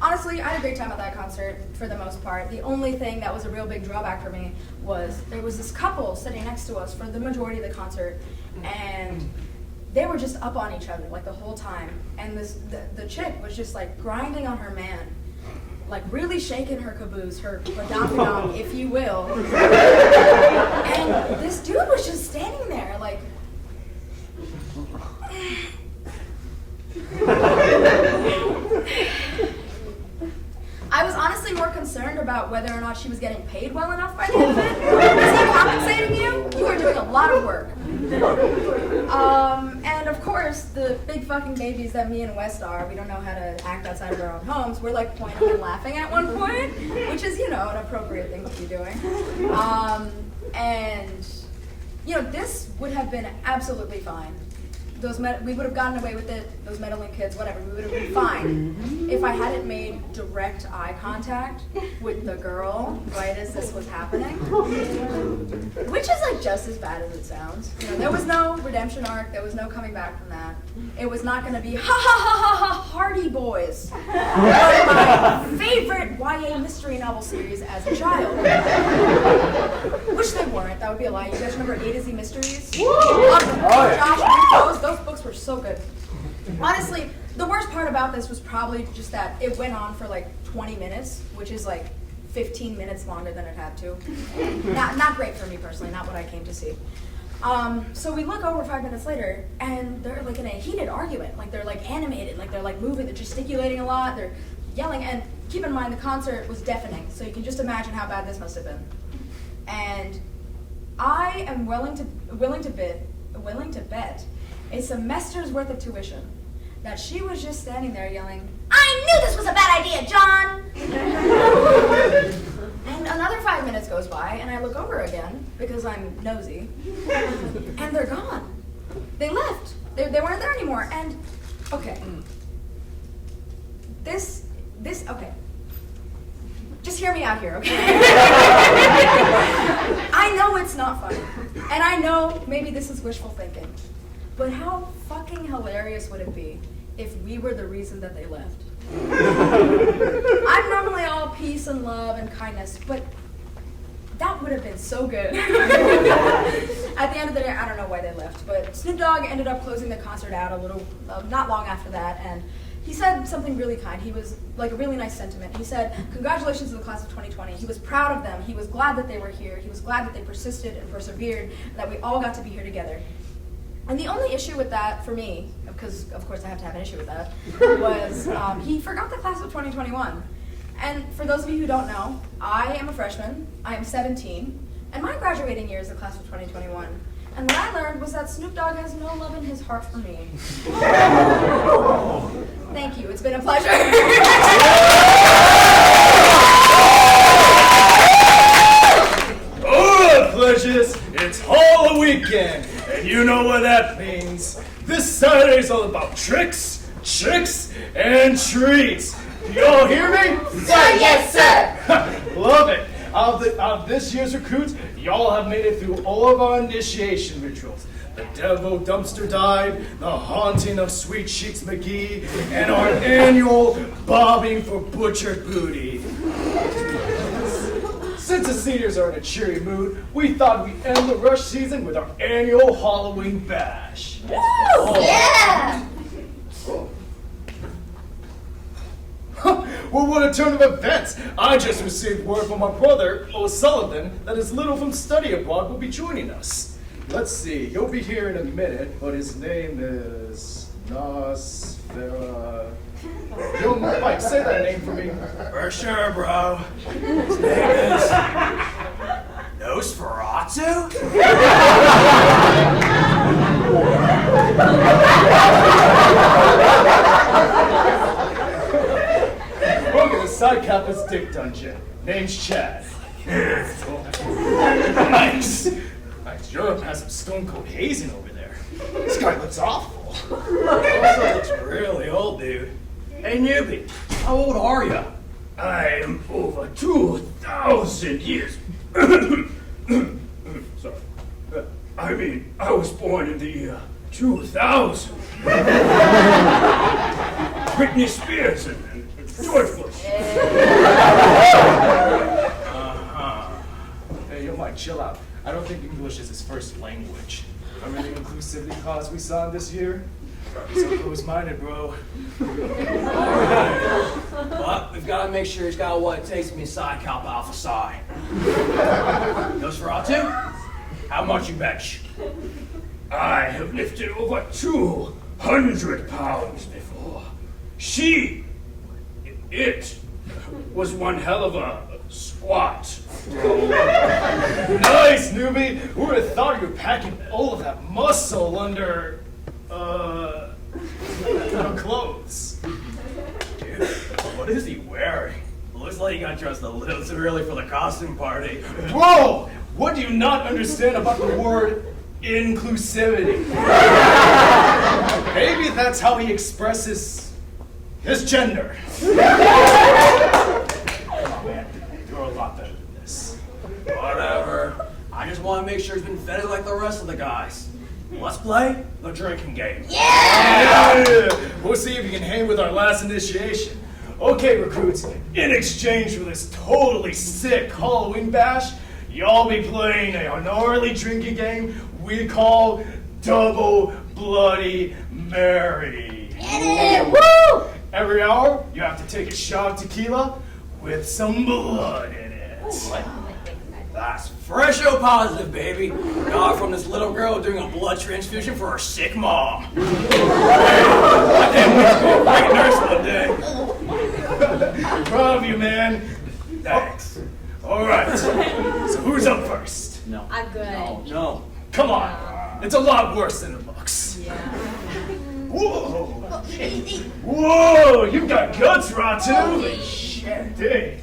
Honestly, I had a great time at that concert for the most part. The only thing that was a real big drawback for me was there was this couple sitting next to us for the majority of the concert, and they were just up on each other like the whole time. And the chick was just like grinding on her man, like really shaking her caboose, her badam, if you will. And this dude was just standing there like. I was honestly more concerned about whether or not she was getting paid well enough by the end of it. Is he compensating you? You are doing a lot of work. And of course, the big fucking babies that me and West are, we don't know how to act outside of our own homes. We're like pointing and laughing at one point, which is, you know, an appropriate thing to be doing. And, you know, this would have been absolutely fine. We would have gotten away with it, those meddling kids, whatever, we would have been fine if I hadn't made direct eye contact with the girl right as this was happening. Which is like just as bad as it sounds. You know, there was no redemption arc, there was no coming back from that. It was not gonna be ha ha ha ha ha Hardy Boys. One of my favorite YA mystery novel series as a child. Which they weren't, that would be a lie. You guys remember A to Z Mysteries? Josh, those books were so good. Honestly, the worst part about this was probably just that it went on for like 20 minutes, which is like 15 minutes longer than it had to. Not great for me personally, not what I came to see. So we look over 5 minutes later, and they're like in a heated argument. Like they're like animated, like they're like moving, they're gesticulating a lot, they're yelling, and keep in mind the concert was deafening, so you can just imagine how bad this must have been. And I am willing to bet a semester's worth of tuition that she was just standing there yelling, "I knew this was a bad idea, John!" And another 5 minutes goes by, and I look over again, because I'm nosy, and they're gone. They left. They weren't there anymore, and, okay. Okay. Just hear me out here, okay? I know it's not funny, and I know maybe this is wishful thinking, but how fucking hilarious would it be if we were the reason that they left? I'm normally all peace and love and kindness, but that would have been so good. At the end of the day, I don't know why they left, but Snoop Dogg ended up closing the concert out a little, not long after that, and he said something really kind. He was like a really nice sentiment. He said, "Congratulations to the class of 2020. He was proud of them. He was glad that they were here. He was glad that they persisted and persevered, and that we all got to be here together." And the only issue with that for me, because of course I have to have an issue with that, was he forgot the class of 2021. And for those of you who don't know, I am a freshman, I am 17, and my graduating year is the class of 2021. And what I learned was that Snoop Dogg has no love in his heart for me. Thank you, it's been a pleasure. Oh, pleasures, it's Hall weekend, and you know what that means. This Saturday's all about tricks, chicks, and treats. Do y'all hear me? Sir, yes, sir. Love it. Of this year's recruits, y'all have made it through all of our initiation rituals. The Devo Dumpster Dive, the Haunting of Sweet Cheeks McGee, and our annual Bobbing for Butchered Booty. Since the seniors are in a cheery mood, we thought we'd end the rush season with our annual Halloween bash. Woo! Yeah! Well, what a turn of events! I just received word from my brother, O'Sullivan, that his little from study abroad will be joining us. Let's see, he'll be here in a minute, but his name is Nosfera. Yo, Mike, say that name for me. For sure, bro. His name is Nosferatu? Welcome to Sidecappa's Dick Dungeon. Name's Chad. Nice. Europe has some stone cold hazing over there. This guy looks awful. Also looks really old, dude. Hey, newbie, how old are you? I am over 2,000 years. Sorry. I mean, I was born in the year 2000. Britney Spears and George Bush. Hey, you might chill out. I don't think English is his first language. Remember the inclusivity class we saw this year? So close-minded, bro. But we've got to make sure he's got what it takes to be Psi Kappa Alpha Psi. Those for R2? How much you bench? I have lifted over 200 pounds before. It was one hell of a squat. Nice, newbie! Who would have thought you were packing all of that muscle under, clothes? Dude, what is he wearing? Looks like he got dressed a little too early for the costume party. Bro! What do you not understand about the word inclusivity? Maybe that's how he expresses his gender. Come on, man. You're a lot better than this. Whatever. I just want to make sure he's been fed like the rest of the guys. Let's play the drinking game. Yeah! We'll see if you can hang with our last initiation. Okay, recruits, in exchange for this totally sick Halloween bash, y'all be playing a gnarly drinking game we call Double Bloody Mary. Woo! Every hour, you have to take a shot of tequila with some blood in it. That's fresh O positive, baby. Got from this little girl doing a blood transfusion for her sick mom. Hey, I can't wait to go break a nurse one day. Proud of you, man. Thanks. All right, so who's up first? No. I'm good. No. Come on, it's a lot worse than it looks. Yeah. Whoa! Whoa! You got guts, Ratu! Holy shit! Dang.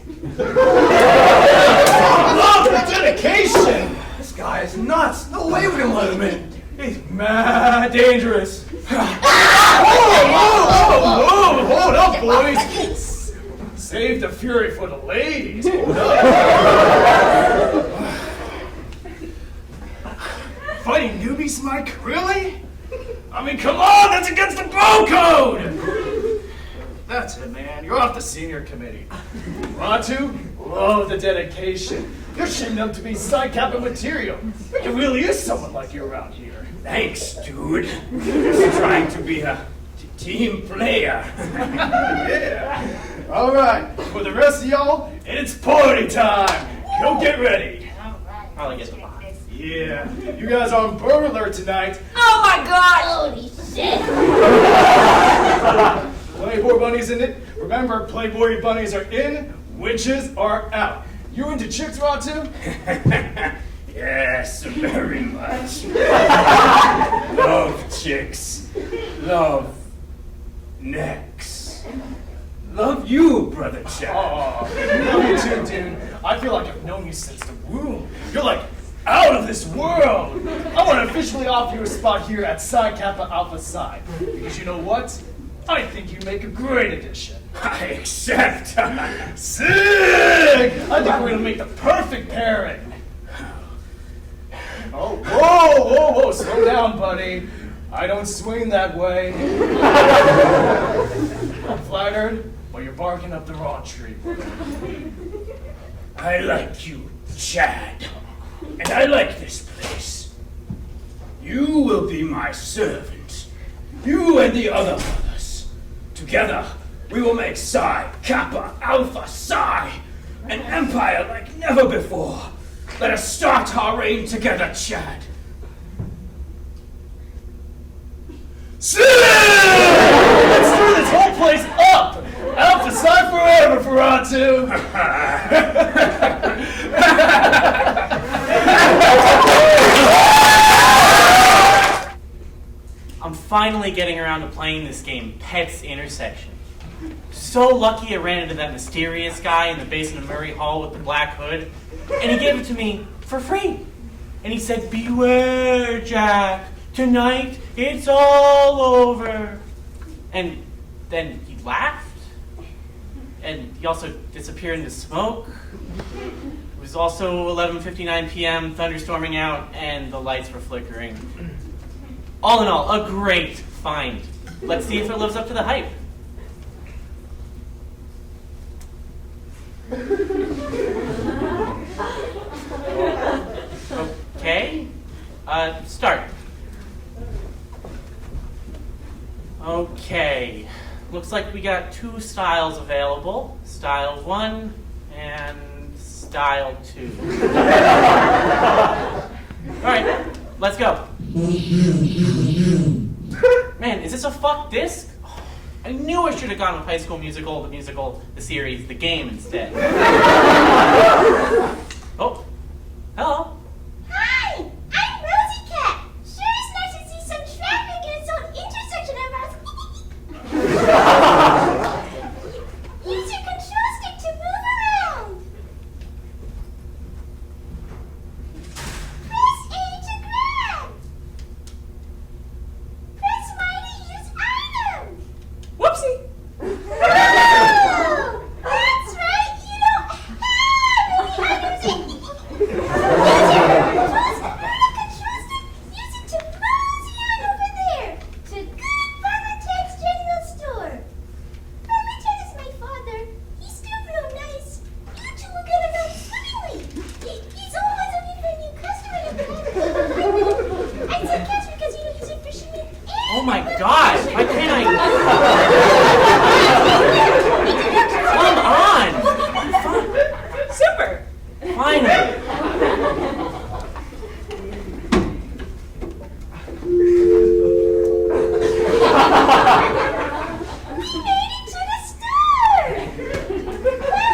Love the dedication! This guy is nuts. No way we can let him in. He's mad dangerous. Whoa! Hold up, boys! Save the fury for the ladies. Hold up. Fighting newbies, Mike? Really? I mean, come on, that's against the bro code! That's it, man. You're off the senior committee. Ratu, love the dedication. You're shaping up to be Psi Kappa material. There really is someone like you around here. Thanks, dude. Just trying to be a team player. Yeah. All right, for the rest of y'all, it's party time. Go get ready. Probably get the box. Yeah, you guys are on bird alert tonight. Oh my god! Holy shit! Playboy bunnies in it. Remember, Playboy bunnies are in, witches are out. You into chicks, Ratu? Yes, very much. Love chicks. Love necks. Love you, brother Chad. Oh, love you too, dude. I feel like I've known you since the womb. You're like out of this world. I want to officially offer you a spot here at Psi Kappa Alpha Psi. Because you know what? I think you make a great addition. I accept. Sick! I think we're going to make the perfect pairing. Oh, whoa, slow down, buddy. I don't swing that way. I'm flattered, but you're barking up the wrong tree. I like you, Chad. And I like this place. You will be my servant. You and the other brothers. Together, we will make Psi Kappa Alpha Psi an empire like never before. Let us start our reign together, Chad. Let's stir this whole place up! Alpha Psi forever, Ferratu! I'm finally getting around to playing this game, Pets Intersection. So lucky I ran into that mysterious guy in the basement of Murray Hall with the black hood, and he gave it to me for free. And he said, "Beware, Jack. Tonight, it's all over. And then he laughed. And he also disappeared into smoke. It was also 11:59 p.m., thunderstorming out, and the lights were flickering. All in all, a great find. Let's see if it lives up to the hype. Okay. Start. Okay. Looks like we got 2 styles available. Style 1 and Style 2. Alright, let's go. Man, is this a fuck disc? I knew I should have gone with High School Musical, the series, the game instead. Oh, hello. Hi, I'm Rosie Cat. Sure is nice to see some traffic in its own intersection of us. Use your control stick to move around. Press A to grab. Press Y to use item. Whoopsie. Oh, that's right. You don't have any items. Use your control stick. Use it to mosey on over there to good Farmer Ted's General Store. Farmer Ted is my father. He's still real nice. You two will get along swimmingly. He's always looking for a new customer to come. I said catch because you don't use it for swimming. Oh my god, why can't I? Come on! Super. Finally. We made it to the store! Well,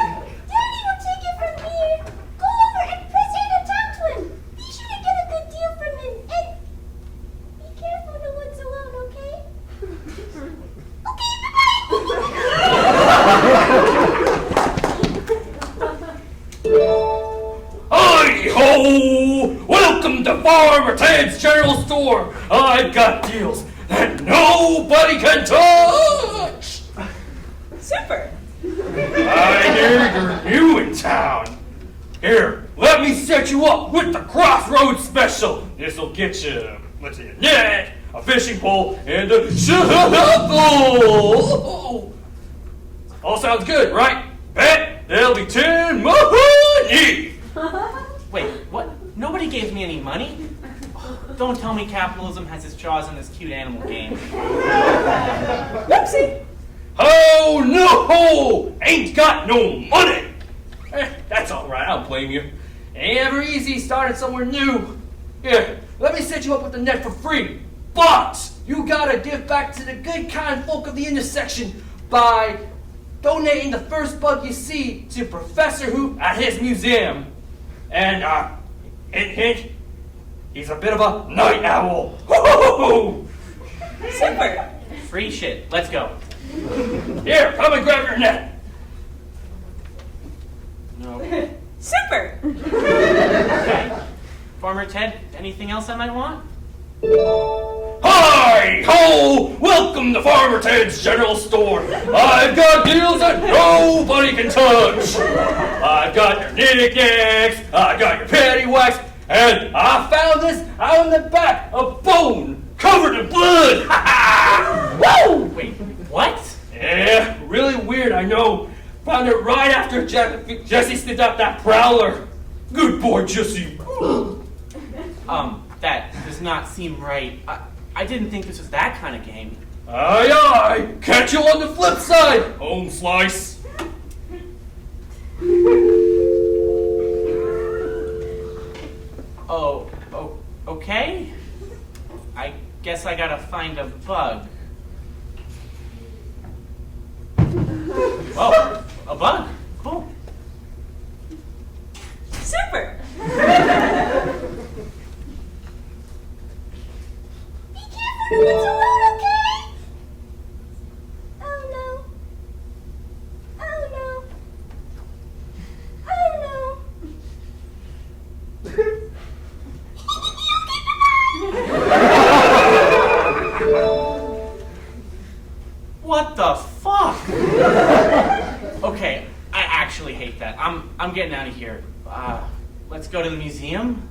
Daddy will take it from here. Go over and press A to talk to him. Be sure to get a good deal from him. And be careful no one's alone, okay? Okay, Hi-ho! Welcome to Farmer Ted's General Store. I've got deals that nobody can touch. Super. I hear you're new in town. Here, let me set you up with the Crossroads Special. This'll get you, let's see, a net, a fishing pole, and a shovel. All sounds good, right? Bet there'll be 10 money. Wait, what? Nobody gave me any money? Don't tell me capitalism has its jaws in this cute animal game. Whoopsie. Oh no! Ain't got no money! That's alright, I don't blame you. Never easy starting somewhere new. Here, let me set you up with the net for free. But you gotta give back to the good kind folk of the intersection by donating the first bug you see to Professor Hoop at his museum. And, hint, hint, he's a bit of a night owl. Woo-hoo-hoo-hoo! Super. Free shit. Let's go. Here, come and grab your net. No. Super. Okay. Farmer Ted, anything else I might want? Hi ho! Welcome to Farmer Ted's General Store. I've got deals that nobody can touch. I've got your knickknacks, I've got your paddywhacks, and I found this out in the back, a bone covered in blood. Woo! Wait, what? Yeah, really weird, I know. Found it right after Jesse sniffed out that prowler. Good boy, Jesse. That does not seem right. I didn't think this was that kind of game. Aye, aye. Catch you on the flip side, home slice. Oh, okay. I guess I gotta find a bug. Oh, a bug. Cool. Super. It's alone, okay? Oh no. Oh no. Oh no. Okay, bye-bye. I'm getting out of here. Let's go to the museum.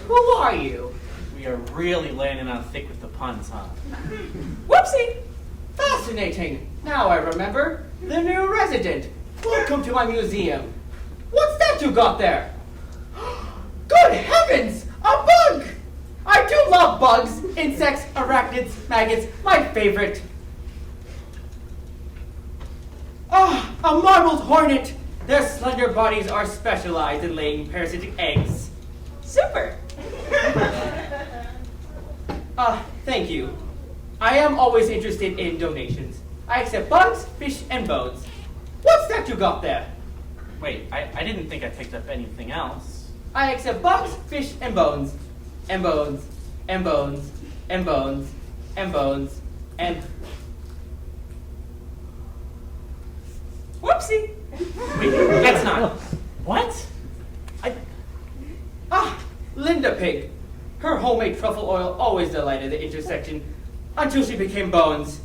Who are you? We are really laying it on thick with the puns, huh? Whoopsie! Fascinating. Now I remember. The new resident. Welcome to my museum. What's that you got there? Good heavens! A bug! I do love bugs, insects, arachnids, maggots, my favorite. Ah, a marbled hornet. Their slender bodies are specialized in laying parasitic eggs. Super. Thank you. I am always interested in donations. I accept bugs, fish, and bones. What's that you got there? Wait, I didn't think I picked up anything else. I accept bugs, fish, and bones. And bones. And bones. And bones. And bones. And... Whoopsie. Wait, that's not... What? Linda Pig. Her homemade truffle oil always delighted the intersection until she became bones.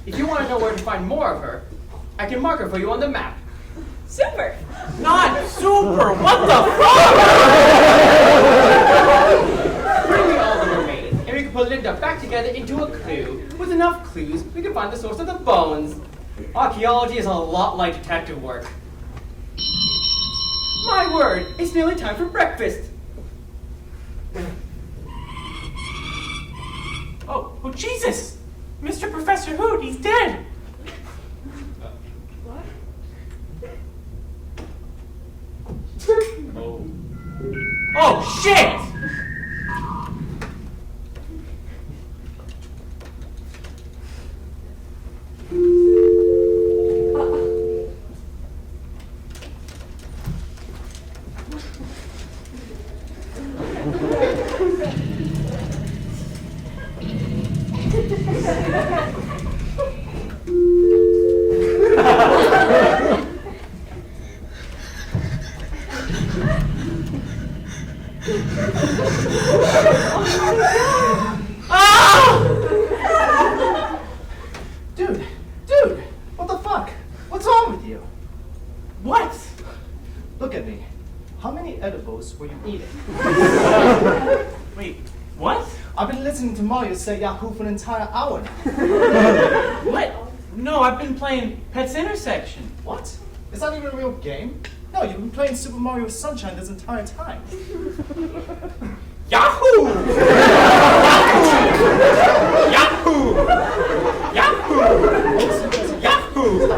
If you want to know where to find more of her, I can mark her for you on the map. Super. Not super! What the fuck? Bring me all the remains, and we can put Linda back together into a clue. With enough clues, we can find the source of the bones. Archaeology is a lot like detective work. My word, it's nearly time for breakfast. Oh, Jesus! Mr. Professor Hoot, he's dead! Oh, shit! Dude, what the fuck? What's wrong with you? What? Look at me. How many edibles were you eating? Wait, what? I've been listening to Mario say Yahoo for an entire hour now. What? No, I've been playing Pets Intersection. What? Is that even a real game? No, you've been playing Super Mario Sunshine this entire time. Yahoo! Yahoo! Yahoo! Yahoo!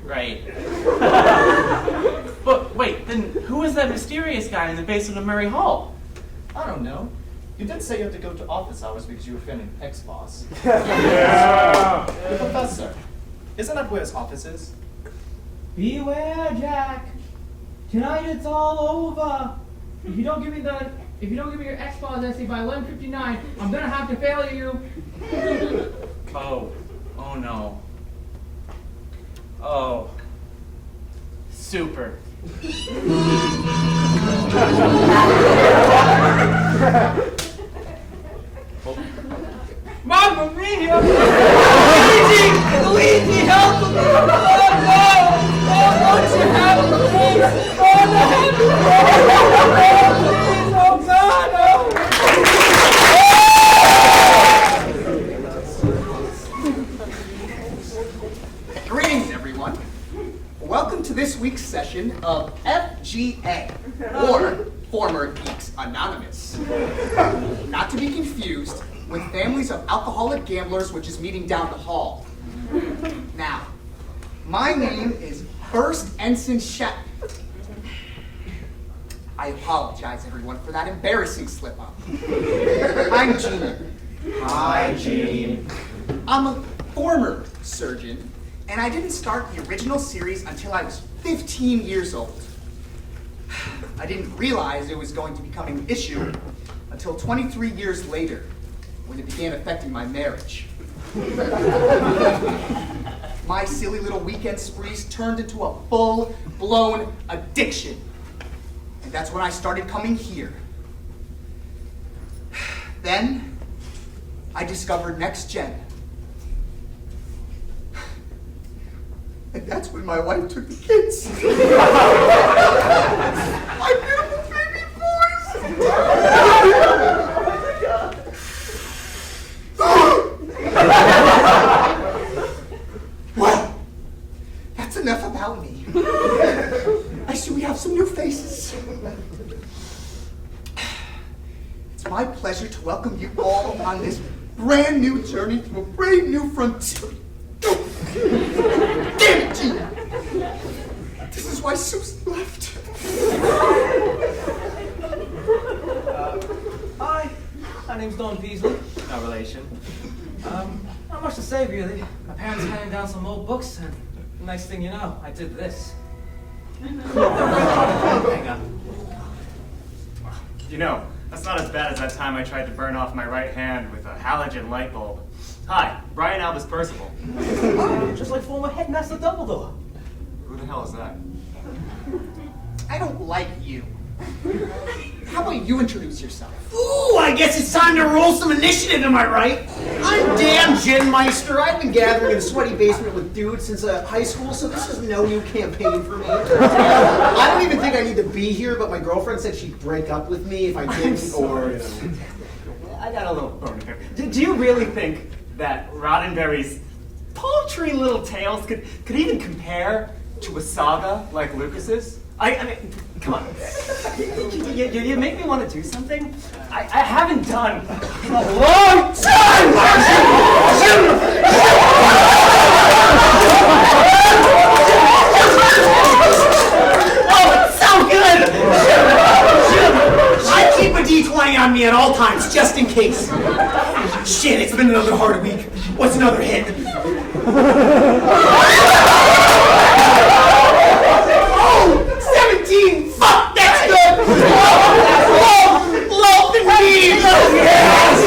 Right. But wait, then who is that mysterious guy in the basement of Murray Hall? I don't know. You did say you had to go to office hours because you were filming X-Boss. Yeah. The professor. Isn't that where his office is? Beware, Jack. Tonight it's all over. If you don't give me your X-Files essay by 11:59, I'm gonna have to fail you. Oh no. Oh. Super. Mamma mia! Luigi, help me! Oh no! Oh, won't you help me, please? Oh no! Please, oh God! Greetings, everyone. Welcome to this week's session of FGA, or Former Geeks Anonymous. Not to be confused with Families of Alcoholic Gamblers, which is meeting down the hall. Now, my name is First Ensign Shep. I apologize, everyone, for that embarrassing slip-up. I'm Gene. Hi, Gene. I'm a former surgeon, and I didn't start the original series until I was 15 years old. I didn't realize it was going to become an issue until 23 years later, when it began affecting my marriage. my silly little weekend sprees turned into a full-blown addiction. And that's when I started coming here. Then, I discovered Next Gen. And that's when my wife took the kids. My beautiful baby boys. Well, that's enough about me. I see we have some new faces. It's my pleasure to welcome you all on this brand new journey to a brave new frontier. Damn it, Gene! This is why Susan left. Hi, my name's Don Beasley. No relation. Not much to say, really. My parents handed down some old books, and the next thing you know, I did this. Hang on. You know, that's not as bad as that time I tried to burn off my right hand with a halogen light bulb. Hi, Brian Albus Percival. Oh, just like former headmaster Dumbledore. Who the hell is that? I don't like you. How about you introduce yourself? Ooh, I guess it's time to roll some initiative, am I right? I'm Dan Ginmeister. I've been gathering in a sweaty basement with dudes since high school, so this is no new campaign for me. I don't even think I need to be here, but my girlfriend said she'd break up with me if I didn't, or... I got a little bone here. Do you really think that Roddenberry's paltry little tales could even compare to a saga like Lucas's? I mean, come on. You make me want to do something I haven't done in a long time! Oh, it's so good! I keep a D20 on me at all times, just in case. Shit, it's been another hard week. What's another hit? Oh, 17! Fuck, that's good! Love the need! Yes!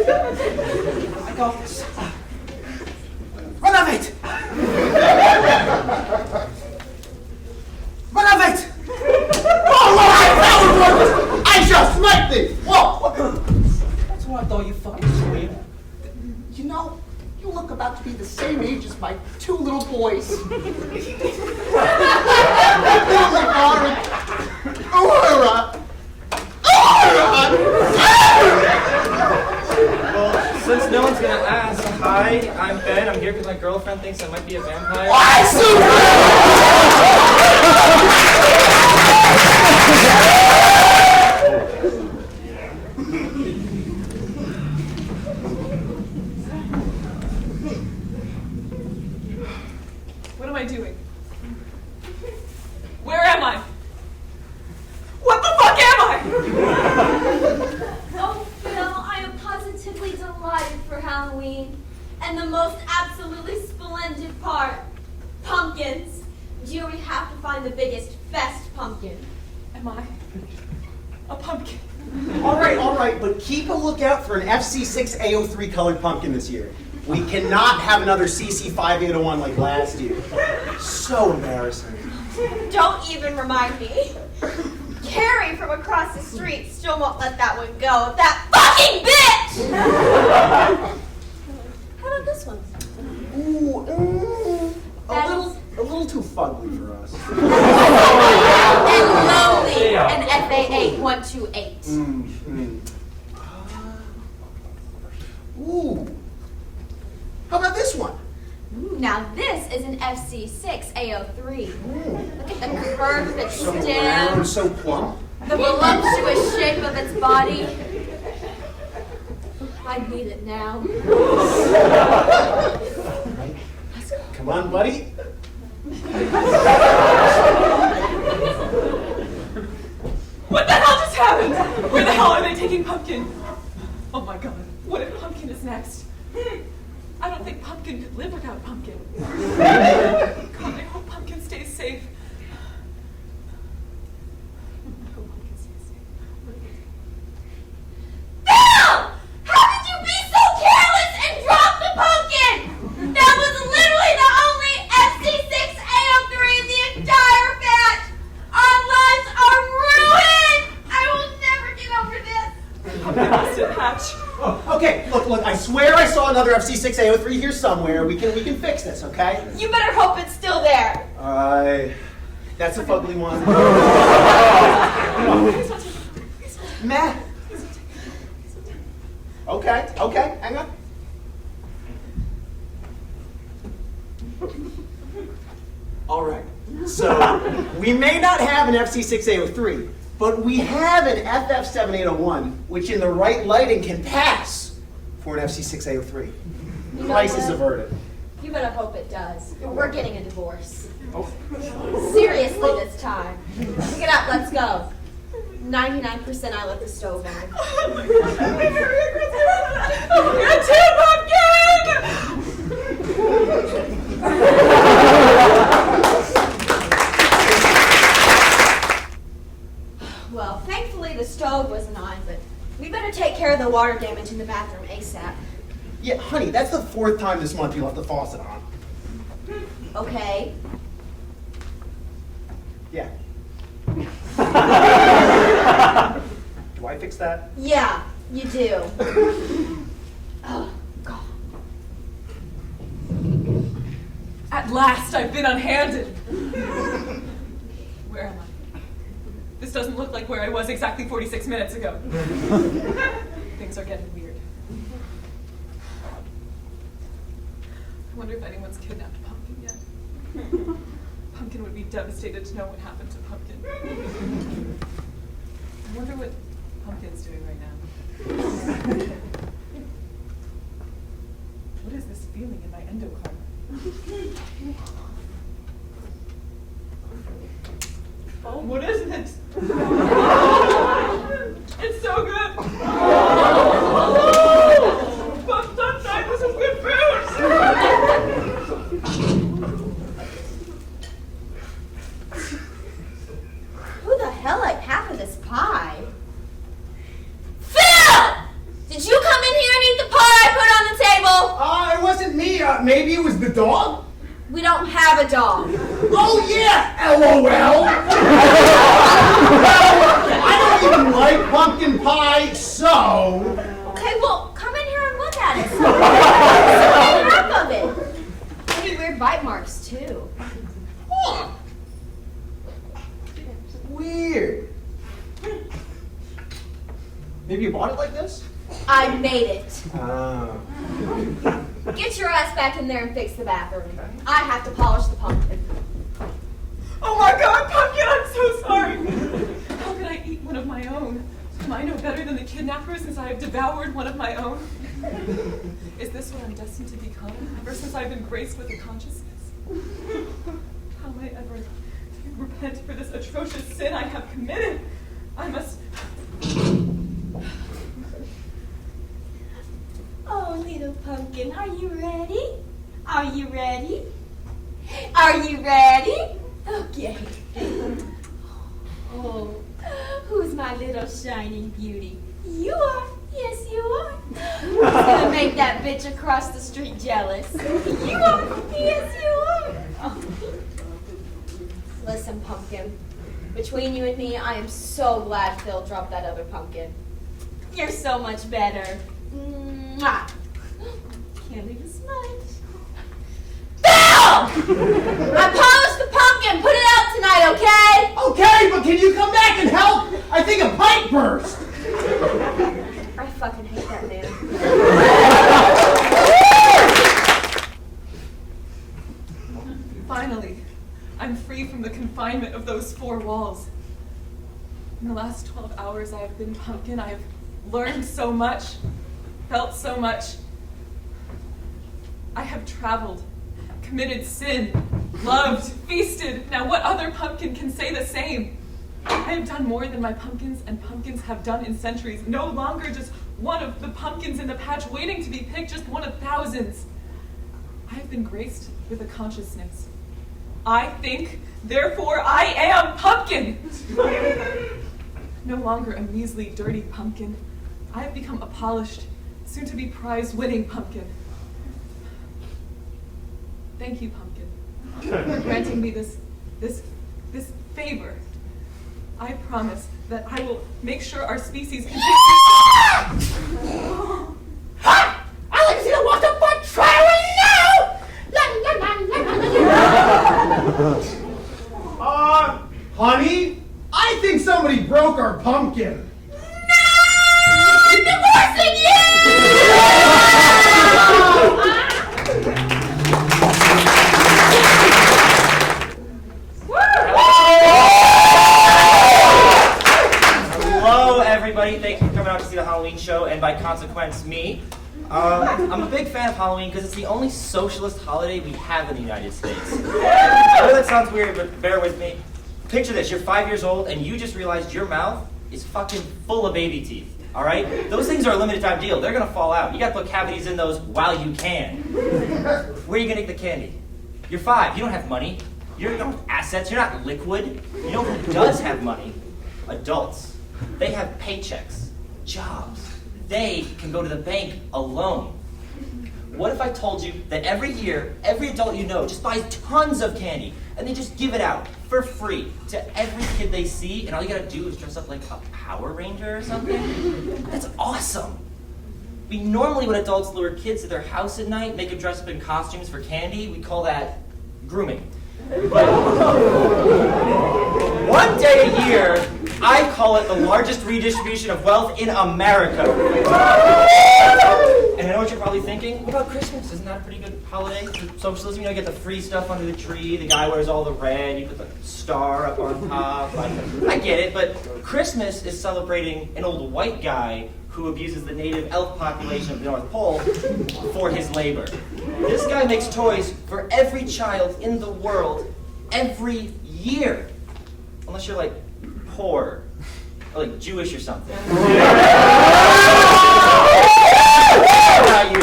I got this. Run of it! Run of it! Oh, Lord, I just like this! Whoa! That's what I thought you fucking sweet. You know, you look about to be the same age as my two little boys. Well, since no one's gonna ask, hi, I'm Ben. I'm here because my girlfriend thinks I might be a vampire. Why, What am I doing? Where am I? What the fuck am I? Oh, Phil, I am positively delighted for Halloween. And the most absolutely splendid part, pumpkins. You only have to find the biggest, best pumpkin. Am I a pumpkin? all right, but keep a lookout for an FC6 A03 colored pumpkin this year. We cannot have another CC 5801 like last year. So embarrassing. Don't even remind me. Carrie from across the street still won't let that one go. That fucking bitch! How about this one? Ooh, a little too fugly for us. And lonely, an FA8128. Ooh. How about this one? Now this is an FC6 A03. Look at the curve of its So stem, round, so plump. the voluptuous shape of its body. I need it now. Come on, buddy. What the hell just happened? Where the hell are they taking Pumpkin? Oh my god, what if Pumpkin is next? I don't think Pumpkin could live without Pumpkin. God, I hope Pumpkin stays safe. safe. Phil! How could you be so careless and drop the pumpkin? That was literally the only FC6A03 in the entire batch. Our lives are ruined. I will never get over this. Patch. Oh, okay, look, I swear I saw another FC6A03 here somewhere. We can fix this, okay? You better hope it's still there. That's a fugly one. Matt. Okay, hang on. All right, so we may not have an FC6A03, but we have an FF7801, which in the right lighting can pass for an FC6A03. You know Crisis what? averted. You better hope it does. We're getting a divorce. Seriously this time. Pick it up, let's go. 99% I left the stove on. You're too pumpkin! Well, thankfully the stove wasn't on, but we better take care of the water damage in the bathroom ASAP. Yeah, honey, that's the 4th time this month you left the faucet on. Okay. Yeah. Do I fix that? Yeah, you do. Oh, God. At last, I've been unhanded. Where am I? This doesn't look like where I was exactly 46 minutes ago. Things are getting weird. I wonder if anyone's kidnapped Pumpkin yet. Pumpkin would be devastated to know what happened to Pumpkin. I wonder what Pumpkin's doing right now. What is this feeling in my endocardium? Oh, what is it? It's so good. Pumped up night with some good food. Who the hell ate half of this pie? Phil! Did you come in here and eat the pie I put on the table? It wasn't me. Maybe it was the dog? We don't have a dog. Oh, yeah! LOL! Well, I don't even like pumpkin pie, so... Okay, well, come in here and look at it. Half of it. Pretty weird bite marks, too. Huh. Weird. Maybe you bought it like this? I made it. Oh. Get your ass back in there and fix the bathroom. I have to polish the pumpkin. Oh my God, Pumpkin, I'm so sorry. How could I eat one of my own? Am I no better than the kidnapper since I have devoured one of my own? Is this what I'm destined to become ever since I've been graced with a consciousness? How am I ever to repent for this atrocious sin I have committed? I must... Oh, little pumpkin, are you ready? Are you ready? Are you ready? Okay. Oh, who's my little shining beauty? You are. Yes, you are. Who's gonna make that bitch across the street jealous? You are. Yes, you are. Oh. Listen, pumpkin. Between you and me, I am so glad Phil dropped that other pumpkin. You're so much better. Mwah. Can't leave a smudge. Phil! I polished the pumpkin. Put it out tonight, okay? Okay, but can you come back and help? I think a pipe burst. I fucking hate that man. Finally, I'm free from the confinement of those four walls. In the last 12 hours I have been Pumpkin. I have learned so much, felt so much. I have traveled, committed sin, loved, feasted. Now what other pumpkin can say the same? I have done more than my pumpkins and pumpkins have done in centuries. No longer just one of the pumpkins in the patch waiting to be picked, just one of thousands. I have been graced with a consciousness. I think, therefore I am pumpkin. No longer a measly, dirty pumpkin. I have become a polished, soon-to-be prize-winning pumpkin. Thank you, pumpkin, for granting me this favor. I promise that I will make sure our species continues. Ha! I like to see the water butt traveling now! Honey, I think somebody broke our pumpkin. Divorcing you! Hello, everybody. Thank you for coming out to see the Halloween show, and by consequence, me. I'm a big fan of Halloween because it's the only socialist holiday we have in the United States. I know that sounds weird, but bear with me. Picture this, you're 5 years old, and you just realized your mouth is fucking full of baby teeth. All right? Those things are a limited time deal. They're gonna fall out. You gotta put cavities in those while you can. Where are you gonna get the candy? You're 5. You don't have money. You don't have assets. You're not liquid. You know who does have money? Adults. They have paychecks, jobs. They can go to the bank alone. What if I told you that every year, every adult you know just buys tons of candy and they just give it out for free to every kid they see, and all you gotta do is dress up like a Power Ranger or something? That's awesome. Normally when adults lure kids to their house at night, make them dress up in costumes for candy, we call that grooming. But one day a year, I call it the largest redistribution of wealth in America. And I know what you're probably thinking. What about Christmas? Isn't that a pretty good holiday for socialism? You know, you get the free stuff under the tree. The guy wears all the red. You put the star up on top. I get it, but Christmas is celebrating an old white guy who abuses the native elf population of the North Pole for his labor. This guy makes toys for every child in the world every year. Unless you're like poor, or like Jewish or something. Not you.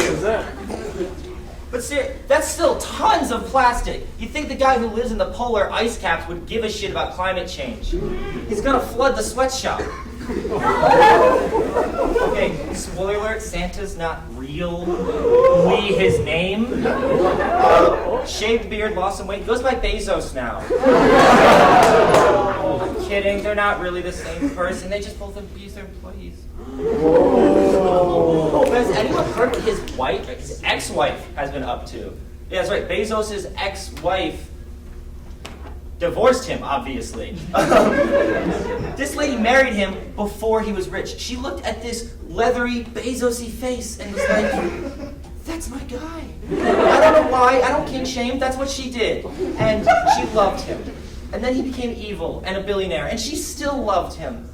But seriously, that's still tons of plastic. You'd think the guy who lives in the polar ice caps would give a shit about climate change. He's gonna flood the sweatshop. Okay, spoiler alert, Santa's not real. We his name. Shaved beard, lost some weight. Goes by Bezos now. I'm kidding, they're not really the same person. They just both abuse their employees. Oh, but has anyone heard what his ex-wife has been up to? Yeah, that's right, Bezos' ex-wife divorced him, obviously. This lady married him before he was rich. She looked at this leathery, Bezos-y face and was like, that's my guy. I don't know why, I don't kink shame, that's what she did. And she loved him. And then he became evil and a billionaire, and she still loved him.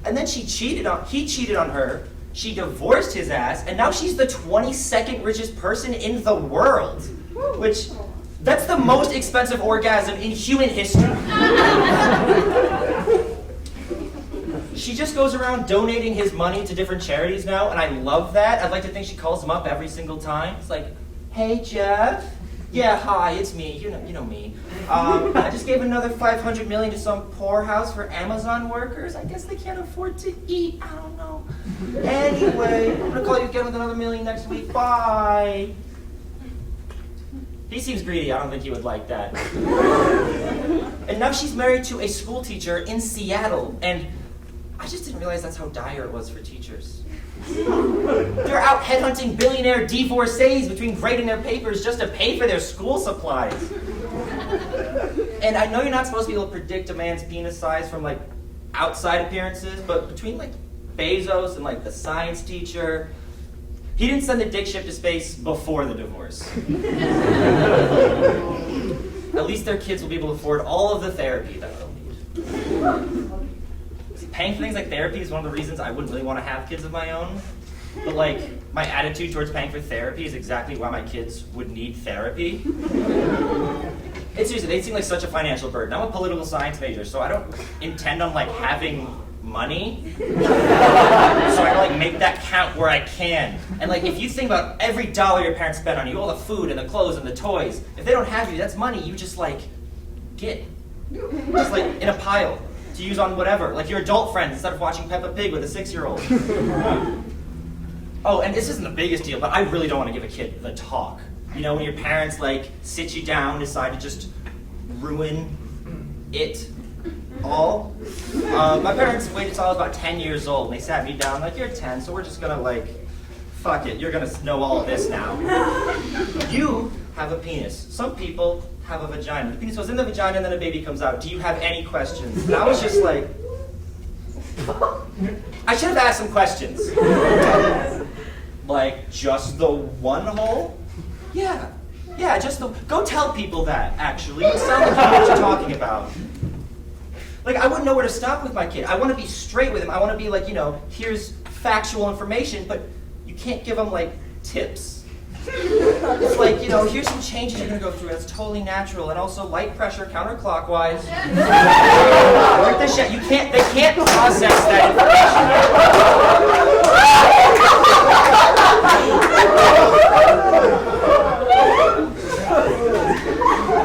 And then he cheated on her, she divorced his ass, and now she's the 22nd richest person in the world. Which, that's the most expensive orgasm in human history. She just goes around donating his money to different charities now, and I love that. I'd like to think she calls him up every single time. It's like, hey, Jeff. Yeah, hi, it's me. You know me. I just gave another $500 million to some poorhouse for Amazon workers. I guess they can't afford to eat. I don't know. Anyway, I'm gonna call you again with another $1 million next week. Bye. He seems greedy. I don't think he would like that. And now she's married to a school teacher in Seattle, and I just didn't realize that's how dire it was for teachers. They're out headhunting billionaire divorcees between grading their papers just to pay for their school supplies. And I know you're not supposed to be able to predict a man's penis size from like outside appearances, but between like Bezos and like the science teacher, he didn't send the dick ship to space before the divorce. At least their kids will be able to afford all of the therapy that they'll need. See, paying for things like therapy is one of the reasons I wouldn't really want to have kids of my own. But like, my attitude towards paying for therapy is exactly why my kids would need therapy. It's seriously, they seem like such a financial burden. I'm a political science major, so I don't intend on like having money. So I can like make that count where I can. And like, if you think about every dollar your parents spend on you, all the food and the clothes and the toys, if they don't have you, that's money you just like get. Just like in a pile to use on whatever, like your adult friends instead of watching Peppa Pig with a 6-year-old. Oh, and this isn't the biggest deal, but I really don't want to give a kid the talk. You know, when your parents like sit you down, decide to just ruin it all. My parents waited until I was about 10 years old, and they sat me down like, you're 10, so we're just gonna like, fuck it, you're gonna know all of this now. You have a penis. Some people have a vagina. The penis goes in the vagina and then a baby comes out. Do you have any questions? And I was just like, I should have asked some questions. Like, just the one hole? Yeah, just the, go tell people that, actually. You sound like you know what you're talking about. Like, I wouldn't know where to stop with my kid. I want to be straight with him. I want to be like, you know, here's factual information, but you can't give him, like, tips. It's like, you know, here's some changes you're going to go through. It's totally natural. And also light pressure counterclockwise. Like this shit. They can't process that information.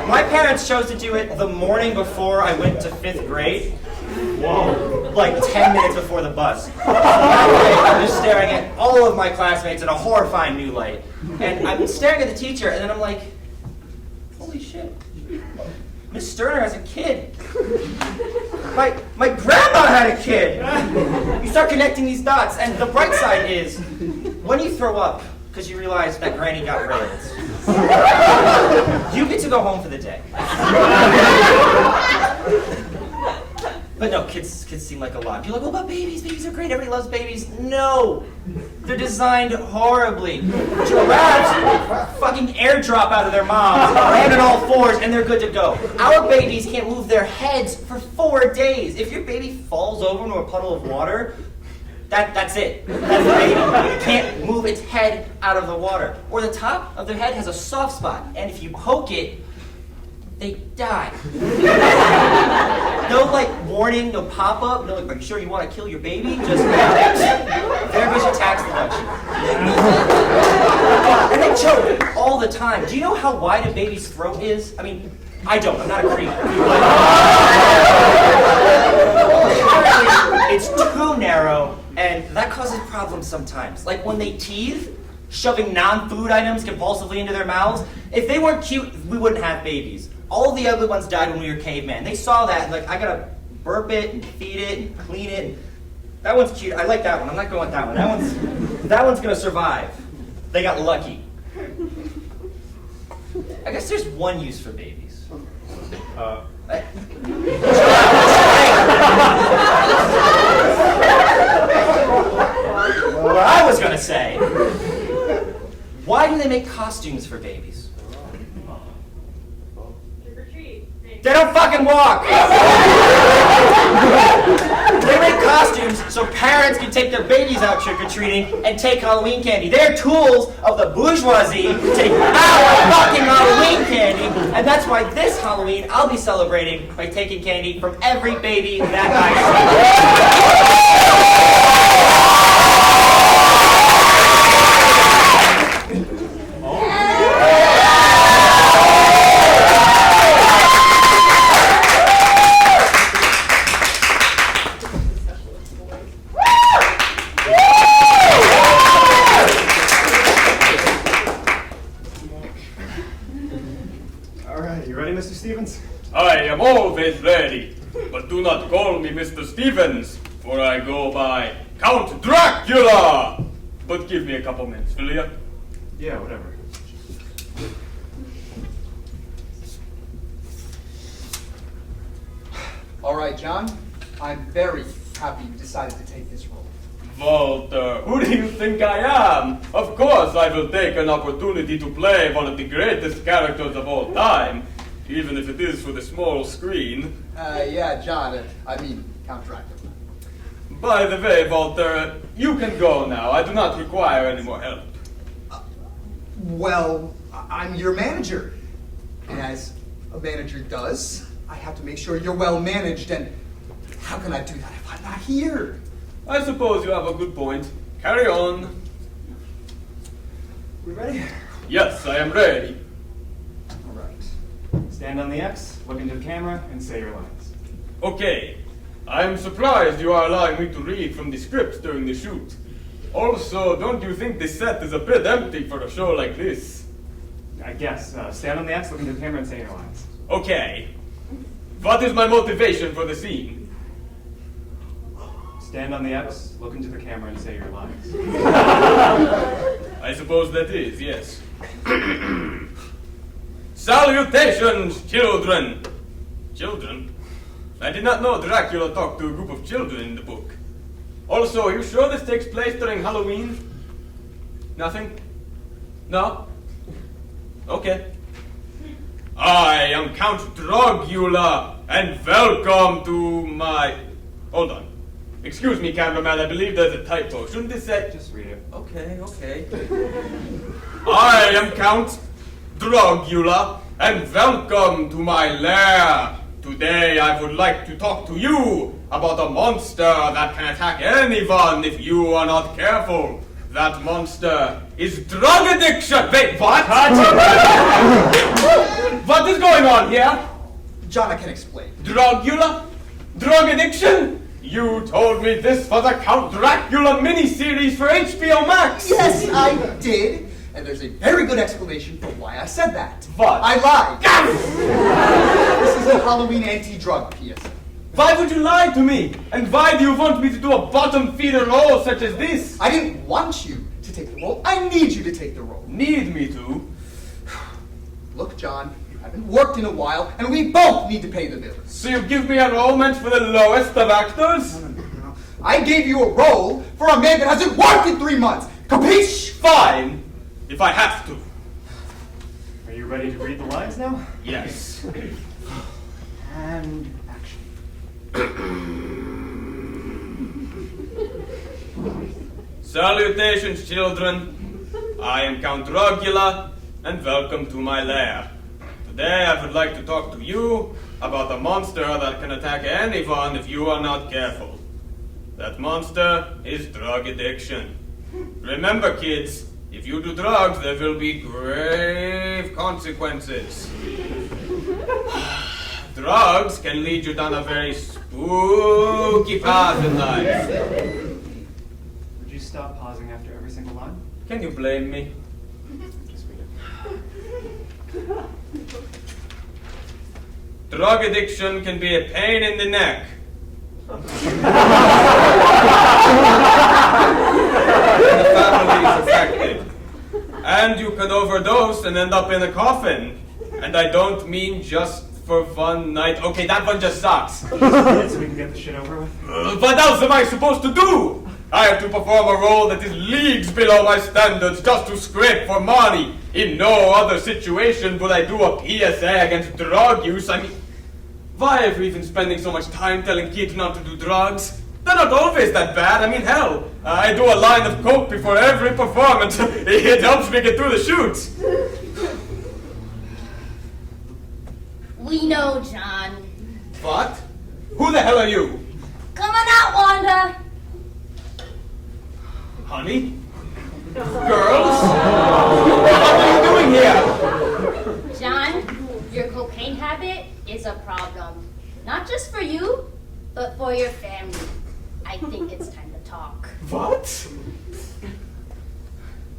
My parents chose to do it the morning before I went to 5th grade. Whoa. Like 10 minutes before the bus. I'm just staring at all of my classmates in a horrifying new light. And I'm staring at the teacher, and then I'm like, holy shit. Miss Sterner has a kid. My grandma had a kid. You start connecting these dots, and the bright side is, when you throw up, because you realize that Granny got railed, you get to go home for the day. But no, kids seem like a lot. You're like, what about babies? Babies are great. Everybody loves babies. No, they're designed horribly. Giraffes fucking airdrop out of their moms, land on all fours, and they're good to go. Our babies can't move their heads for 4 days. If your baby falls over into a puddle of water, that's it. That's the baby. It can't move its head out of the water. Or the top of their head has a soft spot, and if you poke it, they die. No like warning, no pop-up, no like, are you sure you want to kill your baby? Just there goes your tax deduction. And they choke all the time. Do you know how wide a baby's throat is? I mean, I don't, I'm not a creep. Apparently, it's too narrow, and that causes problems sometimes. Like when they teeth, shoving non-food items compulsively into their mouths. If they weren't cute, we wouldn't have babies. All the ugly ones died when we were cavemen. They saw that, and like, I gotta burp it, and feed it, and clean it. And that one's cute. I like that one. I'm not going with that one. That one's gonna survive. They got lucky. I guess there's one use for babies. What I was gonna say. Why do they make costumes for babies? They don't fucking walk! They make costumes so parents can take their babies out trick-or-treating and take Halloween candy. They're tools of the bourgeoisie to take our fucking Halloween candy, and that's why this Halloween I'll be celebrating by taking candy from every baby that I I am always ready, but do not call me Mr. Stevens, for I go by Count Dracula! But give me a couple minutes, will ya? Yeah, whatever. All right, John. I'm very happy you decided to take this role. Walter, who do you think I am? Of course I will take an opportunity to play one of the greatest characters of all time, even if it is for the small screen. Yeah, John. I mean, Count Dracula. By the way, Walter, you can go now. I do not require any more help. Well, I'm your manager. And as a manager does, I have to make sure you're well managed, and how can I do that if I'm not here? I suppose you have a good point. Carry on. We ready? Yes, I am ready. All right. Stand on the X, look into the camera, and say your lines. Okay. I'm surprised you are allowing me to read from the script during the shoot. Also, don't you think the set is a bit empty for a show like this? I guess. Stand on the X, look into the camera, and say your lines. Okay. What is my motivation for the scene? Stand on the X, look into the camera, and say your lines. I suppose that is, yes. Salutations, children! Children? I did not know Dracula talked to a group of children in the book. Also, are you sure this takes place during Halloween? Nothing? No? Okay. I am Count Dracula, and welcome to my... Hold on. Excuse me, cameraman, I believe there's a typo. Shouldn't this say... Just read it. Okay. I am Count Dracula, and welcome to my lair. Today I would like to talk to you about a monster that can attack anyone if you are not careful. That monster is drug addiction. Wait, what? What is going on here? John, I can explain. Dracula? Drug addiction? You told me this was a Count Dracula miniseries for HBO Max. Yes, I did. And there's a very good explanation for why I said that. What? I lied. This is a Halloween anti-drug PSA. Why would you lie to me? And why do you want me to do a bottom feeder role such as this? I didn't want you to take the role. I need you to take the role. Need me to? Look, John, you haven't worked in a while, and we both need to pay the bills. So you give me a role meant for the lowest of actors? No. I gave you a role for a man that hasn't worked in 3 months. Capiche? Fine, if I have to. Are you ready to read the lines now? Yes. And action. Salutations, children. I am Count Dracula, and welcome to my lair. Today I would like to talk to you about a monster that can attack anyone if you are not careful. That monster is drug addiction. Remember, kids, if you do drugs, there will be grave consequences. Drugs can lead you down a very spooky path in life. Would you stop pausing after every single line? Can you blame me? Just read it. Drug addiction can be a pain in the neck. The family is affected. And you could overdose and end up in a coffin. And I don't mean just for one night. Okay, that one just sucks. So we can get the shit over with? What else am I supposed to do? I have to perform a role that is leagues below my standards just to scrape for money. In no other situation would I do a PSA against drug use. I mean, why are we even spending so much time telling kids not to do drugs? They're not always that bad. I mean, hell, I do a line of coke before every performance. It helps me get through the shoots. We know, John. What? Who the hell are you? Come on out, Wanda. Honey? Girls? What are you doing here? John, your cocaine habit is a problem. Not just for you, but for your family. I think it's time to talk. What?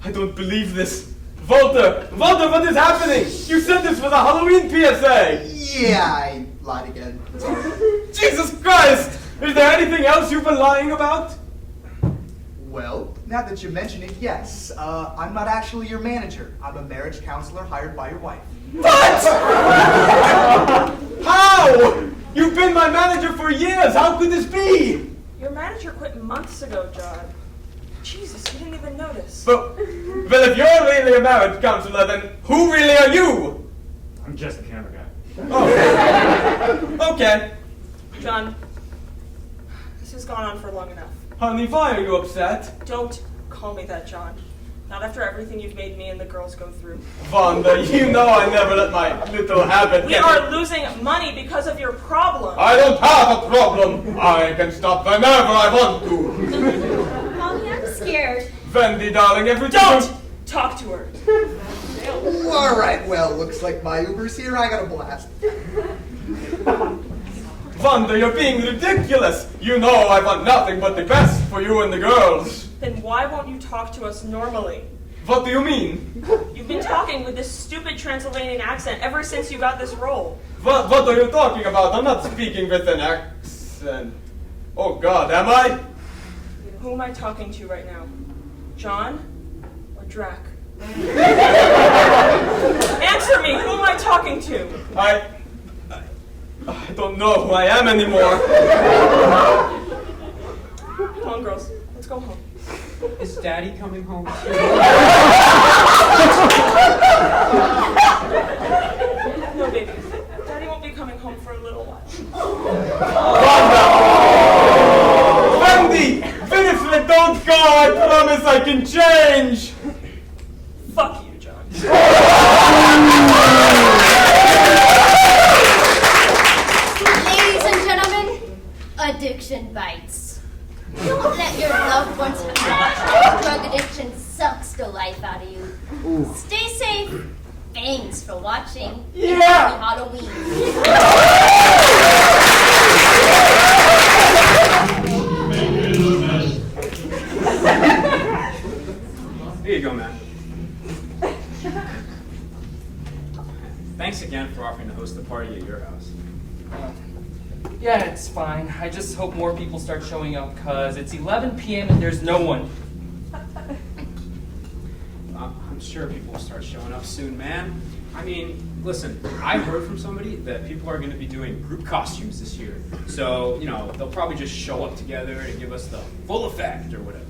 I don't believe this. Walter, what is happening? You said this was a Halloween PSA. Yeah, I lied again. Jesus Christ! Is there anything else you've been lying about? Well, now that you mention it, yes. I'm not actually your manager. I'm a marriage counselor hired by your wife. What? How? You've been my manager for years. How could this be? Your manager quit months ago, John. Jesus, you didn't even notice. Well, if you're really a marriage counselor, then who really are you? I'm just the camera guy. Oh. Okay. John, this has gone on for long enough. Honey, why are you upset? Don't call me that, John. Not after everything you've made me and the girls go through. Wanda, you know I never let my little habit We are losing money because of your problem. I don't have a problem. I can stop whenever I want to. Mommy, I'm scared. Wendy, darling, everything... Don't talk to her. All right, well, looks like my Uber's here. I got a blast. Wanda, you're being ridiculous. You know I want nothing but the best for you and the girls. Then why won't you talk to us normally? What do you mean? You've been talking with this stupid Transylvanian accent ever since you got this role. What are you talking about? I'm not speaking with an accent. Oh God, am I? Who am I talking to right now? John or Drac? Answer me, who am I talking to? I don't know who I am anymore. Come on, girls, let's go home. Is Daddy coming home too? No, baby. Daddy won't be coming home for a little while. Wendy! Winifred, don't go! I promise I can change! Fuck you, John. Ladies and gentlemen, addiction bites. Don't let your loved ones have drug addiction sucks the life out of you. Stay safe. Thanks for watching. Yeah. Halloween. Here you go, man. Thanks again for offering to host the party at your house. Yeah, it's fine. I just hope more people start showing up, because it's 11 p.m. and there's no one. I'm sure people will start showing up soon, man. I mean, listen, I heard from somebody that people are going to be doing group costumes this year. So, you know, they'll probably just show up together to give us the full effect or whatever.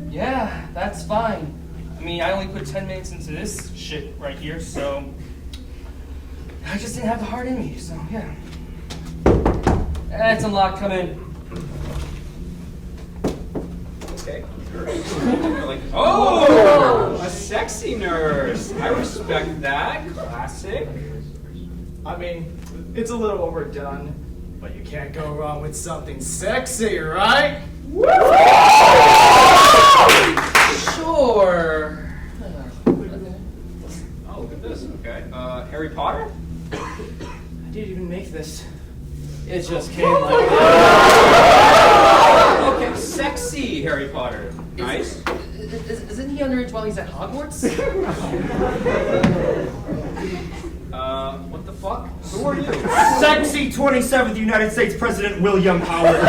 Yeah, that's fine. I mean, I only put 10 minutes into this shit right here, so I just didn't have the heart in me, so yeah. That's a lot. Come in. Okay. Oh, a sexy nurse. I respect that. Classic. I mean, it's a little overdone, but you can't go wrong with something sexy, right? Sure. Oh, look at this. Okay. Harry Potter? I didn't even make this. It just came like that. Okay, sexy Harry Potter. Nice. Isn't he underage while he's at Hogwarts? What the fuck? Who are you? Sexy 27th United States President William Howard.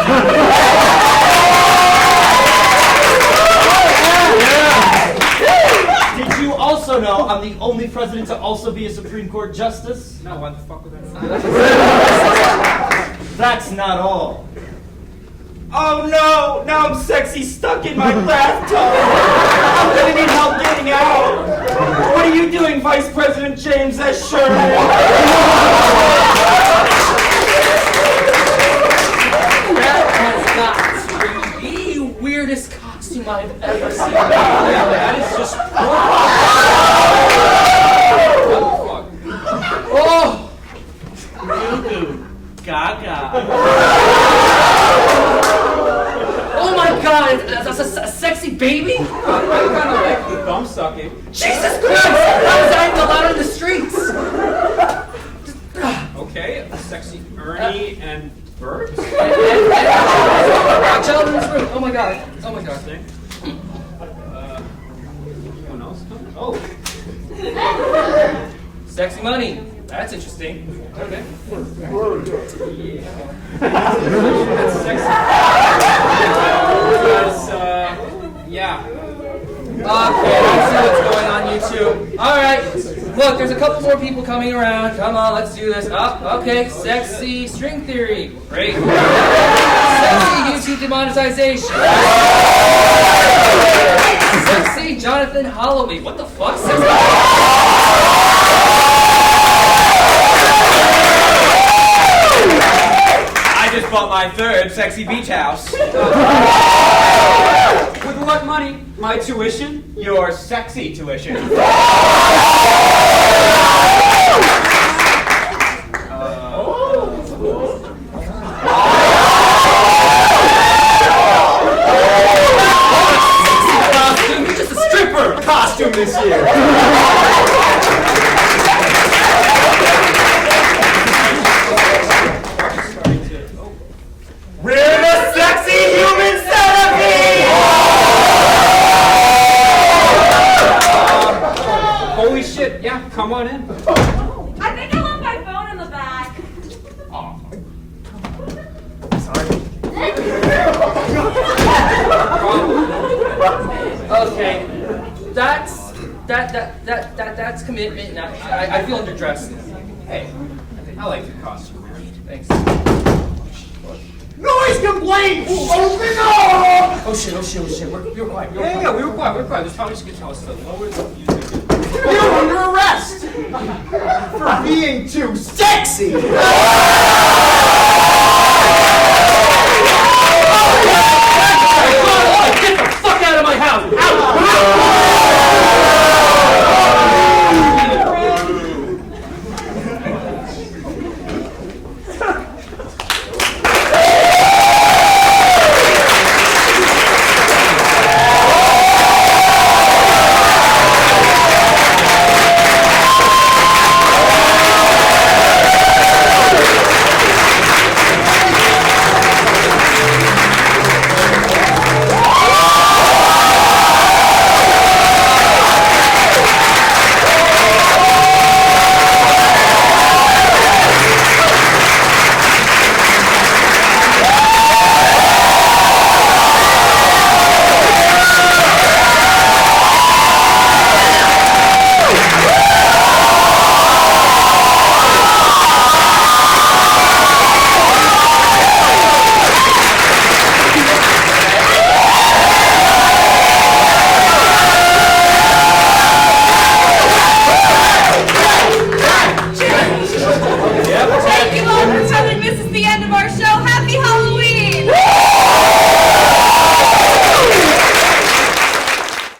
Did you also know I'm the only president to also be a Supreme Court justice? No, why the fuck would that? That's not all. Oh no! Now I'm sexy stuck in my bathtub! I'm gonna need help getting out! What are you doing, Vice President James S. Sherman? That has got to be the weirdest costume I've ever seen. That is just oh! Goo-goo. Gaga. Oh my god, that's a sexy baby? I kind of like the thumb sucking. Jesus Christ! How is that even allowed in the streets? Okay, a sexy Ernie and Bert? Child in this room. Oh my god. Oh my god. Anyone else coming? Oh. Sexy money. That's interesting. Okay. That's sexy. Yeah. Okay, let's see what's going on YouTube. Alright. Look, there's a couple more people coming around. Come on, let's do this. Okay. Sexy string theory. Great. Sexy YouTube demonetization. Sexy Jonathan Holloway. What the fuck? Sexy. I just bought my third sexy beach house. With what money? My tuition? Your sexy tuition. You're just a stripper costume this year. Come on in. I think I left my phone in the back. Okay, that's commitment. And I feel underdressed. Hey, I like your costume, man. Thanks. Noise complaint! Open up! Oh shit! We were quiet. We were quiet. There's probably just gonna tell us stuff. You're under arrest for being too sexy.